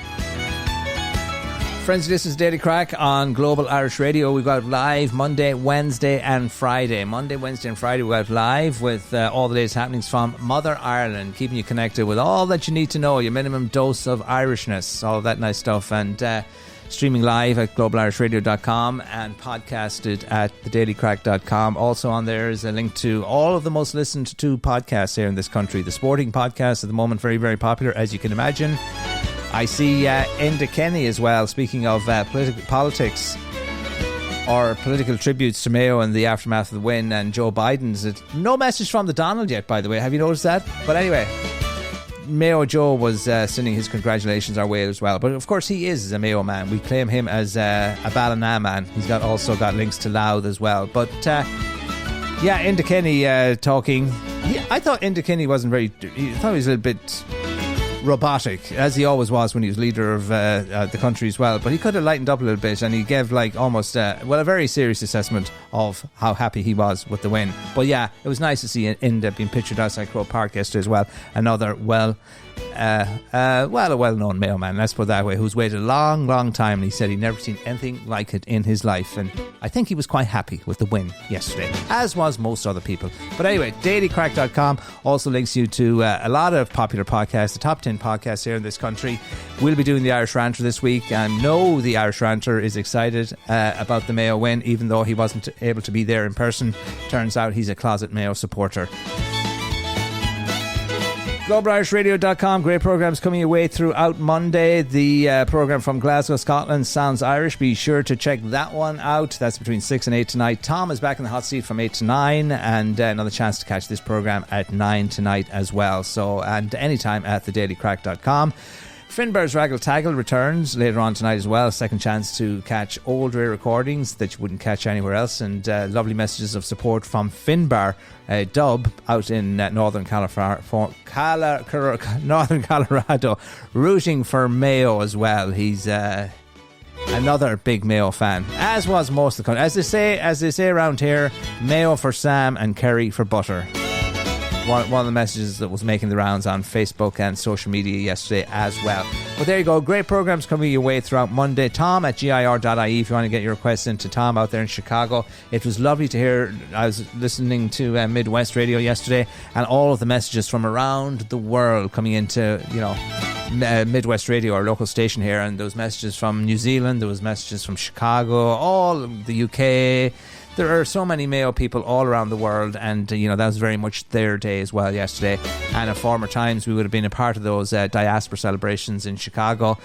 [SPEAKER 1] Friends, this is Daily Crack on Global Irish Radio. We go out live Monday, Wednesday and Friday. Monday, Wednesday and Friday we go out live with all the latest happenings from Mother Ireland, keeping you connected with all that you need to know, your minimum dose of Irishness, all of that nice stuff. And streaming live at globalir.radio.com and podcasted at thedailycrack.com. Also on there is a link to all of the most listened to podcasts here in this country. The sporting podcast at the moment, very, very popular, as you can imagine. I see Enda Kenny as well, speaking of politics or political tributes to Mayo in the aftermath of the win, and Joe Biden's. No message from the Donald yet, by the way. Have you noticed that? But anyway, Mayo Joe was sending his congratulations our way as well. But of course he is a Mayo man. We claim him as a Ballina man. He's also got links to Louth as well. But Enda Kenny talking. I thought Enda Kenny wasn't very... I thought he was a little bit robotic, as he always was when he was leader of the country as well, but he could have lightened up a little bit, and he gave almost a very serious assessment of how happy he was with the win. But yeah, it was nice to see Enda being pictured outside Croke Park yesterday as well. Another a well-known Mayo man, let's put it that way, who's waited a long, long time, and he said he'd never seen anything like it in his life, and I think he was quite happy with the win yesterday, as was most other people. But anyway, dailycrack.com also links you to a lot of popular podcasts, the top 10 podcasts here in this country. We'll be doing the Irish Ranter this week, and know the Irish Ranter is excited about the Mayo win, even though he wasn't able to be there in person. Turns out he's a closet Mayo supporter. GlobalIrishRadio.com. Great programs coming your way throughout Monday. The program from Glasgow, Scotland, Sounds Irish. Be sure to check that one out. That's between 6 and 8 tonight. Tom is back in the hot seat from 8 to 9, and another chance to catch this program at 9 tonight as well. So, and anytime at thedailycrack.com. Finbar's Raggle Taggle returns later on tonight as well. Second chance to catch old rare recordings that you wouldn't catch anywhere else, and lovely messages of support from Finbar Dub out in Northern Colorado, rooting for Mayo as well. He's another big Mayo fan, as was most of the country. As they say around here, Mayo for Sam and Kerry for butter. One of the messages that was making the rounds on Facebook and social media yesterday as well. But there you go, great programs coming your way throughout Monday. Tom at GIR.ie if you want to get your requests into Tom out there in Chicago. It was lovely to hear. I was listening to Midwest Radio yesterday, and all of the messages from around the world coming into Midwest Radio, our local station here, and those messages from New Zealand, there was messages from Chicago, all of the UK, there are so many Mayo people all around the world, and that was very much their day as well yesterday. And at former times we would have been a part of those diaspora celebrations in Chicago,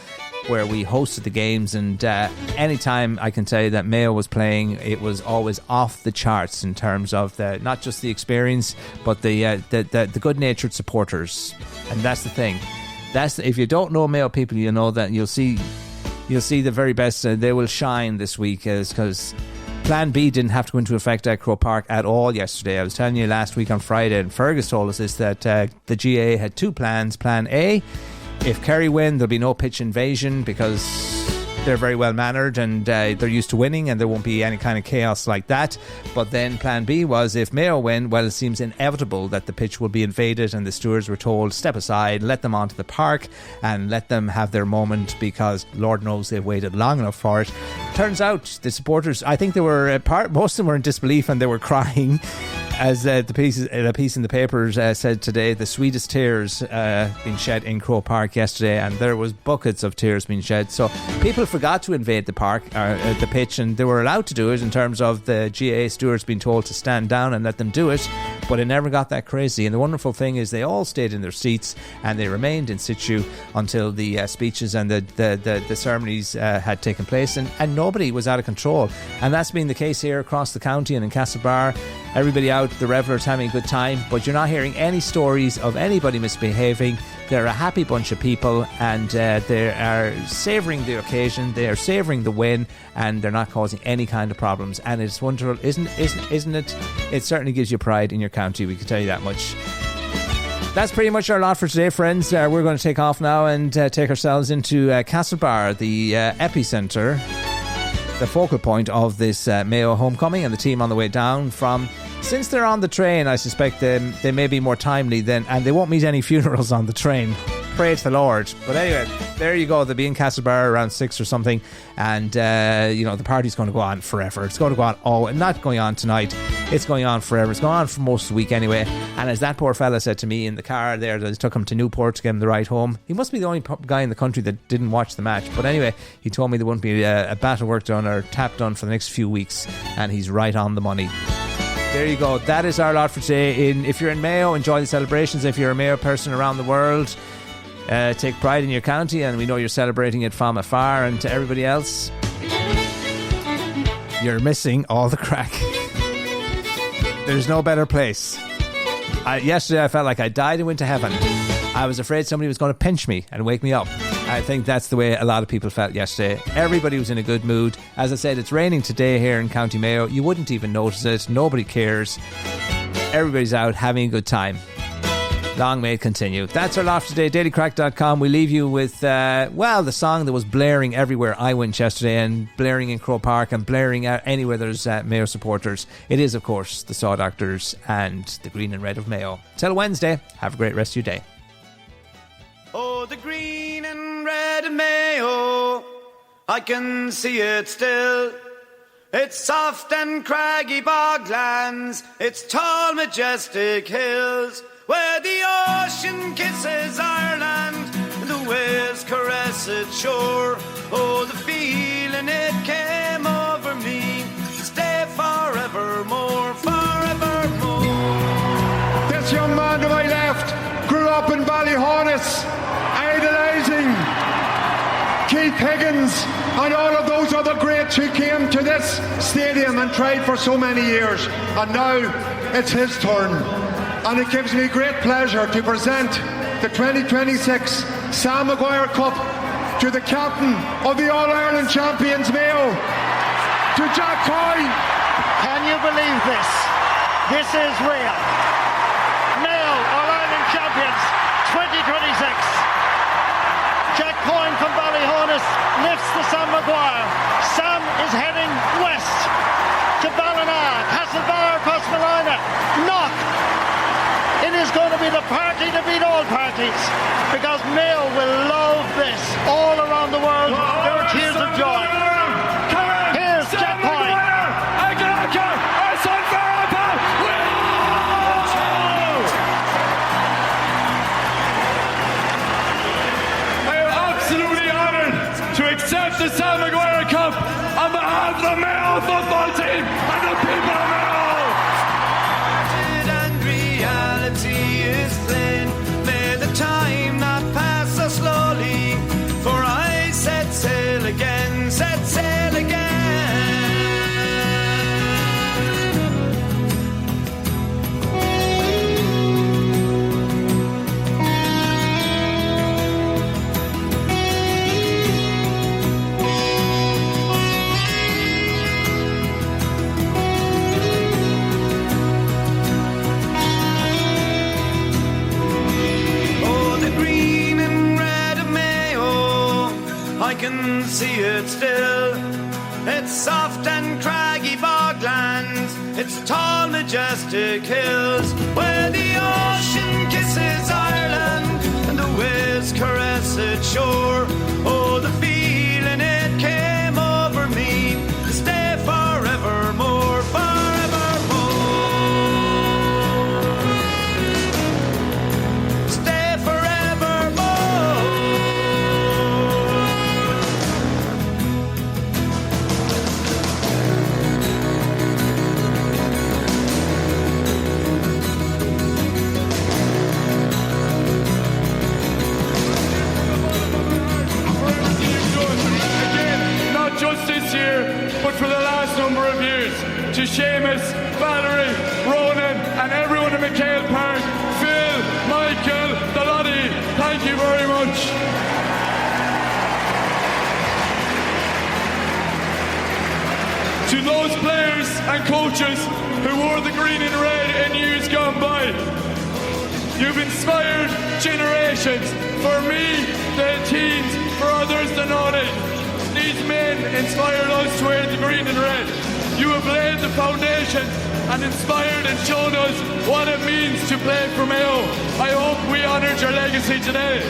[SPEAKER 1] where we hosted the games, and anytime I can tell you that Mayo was playing, it was always off the charts in terms of not just the experience, but the good-natured supporters. And that's the thing. If you don't know Mayo people, you know that you'll see the very best. They will shine this week, because Plan B didn't have to go into effect at Croke Park at all yesterday. I was telling you last week on Friday, and Fergus told us this, that the GAA had two plans. Plan A, if Kerry win, there'll be no pitch invasion because they're very well mannered and they're used to winning, and there won't be any kind of chaos like that. But then Plan B was, if Mayo win, well, it seems inevitable that the pitch will be invaded, and the stewards were told, step aside, let them onto the park and let them have their moment, because Lord knows they've waited long enough for it. Turns out the supporters, I think they were most of them were in disbelief, and they were crying. As the piece in the papers said today, the sweetest tears being shed in Croke Park yesterday, and there was buckets of tears being shed. So people forgot to invade the park, the pitch, and they were allowed to do it in terms of the GAA stewards being told to stand down and let them do it, but it never got that crazy. And the wonderful thing is they all stayed in their seats and they remained in situ until the speeches and the ceremonies had taken place, and nobody was out of control. And that's been the case here across the county and in Castlebar. Everybody out, the revellers having a good time, but you're not hearing any stories of anybody misbehaving. They're a happy bunch of people, and they are savouring the occasion, they are savouring the win, and they're not causing any kind of problems. And it's wonderful, isn't it? It certainly gives you pride in your county, we can tell you that much. That's pretty much our lot for today, friends. We're going to take off now and take ourselves into Castlebar, the epicentre, the focal point of this Mayo homecoming, and the team on the way down from... Since they're on the train, I suspect they may be more timely then, and they won't meet any funerals on the train. Pray to the Lord. But anyway, there you go. They'll be in Castlebar around 6 or something, and the party's going to go on forever. It's going to go on, not going on tonight. It's going on forever. It's going on for most of the week anyway. And as that poor fella said to me in the car there, that took him to Newport to get him the ride home, he must be the only guy in the country that didn't watch the match. But anyway, he told me there wouldn't be a bat of work done or tap done for the next few weeks, and he's right on the money. There you go. That is our lot for today. If you're in Mayo, enjoy the celebrations. If you're a Mayo person around the world, take pride in your county, and we know you're celebrating it from afar. And to everybody else, you're missing all the crack. There's no better place. Yesterday I felt like I died and went to heaven. I was afraid somebody was going to pinch me and wake me up. I think that's the way a lot of people felt yesterday. Everybody was in a good mood. As I said, it's raining today here in County Mayo. You wouldn't even notice it. Nobody cares. Everybody's out having a good time. Long may it continue. That's our lot for today. dailycrack.com. We leave you with, the song that was blaring everywhere I went yesterday, and blaring in Croke Park, and blaring out anywhere there's Mayo supporters. It is, of course, the Saw Doctors and the Green and Red of Mayo. Till Wednesday, have a great rest of your day.
[SPEAKER 18] Oh, the green and red of Mayo, I can see it still. It's soft and craggy boglands, it's tall majestic hills, where the ocean kisses Ireland and the waves caress its shore. Oh, the feeling it came over me to stay forevermore, forevermore.
[SPEAKER 19] This young man to my left grew up in Ballyhonus, idolising Keith Higgins and all of those other greats who came to this stadium and tried for so many years. And now it's his turn. And it gives me great pleasure to present the 2026 Sam Maguire Cup to the captain of the All-Ireland champions Mayo, to Jack Coyne.
[SPEAKER 20] Can you believe this? This is real. Mayo All-Ireland champions 2026. Jack Coyne from Ballyhonus lifts the Sam Maguire. Sam is heading west to Ballina, Castlebar, Crossmolina, Knock. It is going to be the party to beat all parties, because Mayo will love this all around the world. There are tears of joy. Here's Jack Coyne.
[SPEAKER 12] I am absolutely honoured to accept the Sam Maguire Cup on behalf of the Mayo football team and the people of Mayo.
[SPEAKER 18] And reality is thin. May the time not pass so slowly, for I set sail again, set sail again. I can see it still. It's soft and craggy boglands, it's tall majestic hills, where the ocean kisses Ireland and the waves caress its shore. Oh, the feeling it came over me to stay forevermore, forevermore. Stay forevermore.
[SPEAKER 12] Just this year, but for the last number of years, to Seamus, Valerie, Ronan, and everyone in McHale Park, Phil, Michael, the Lottie, thank you very much. To those players and coaches who wore the green and red in years gone by, you've inspired generations. For me, the teens, for others, the naughty. These men inspired us to wear the green and red. You have laid the foundation and inspired and shown us what it means to play for Mayo. I hope we honoured your legacy today.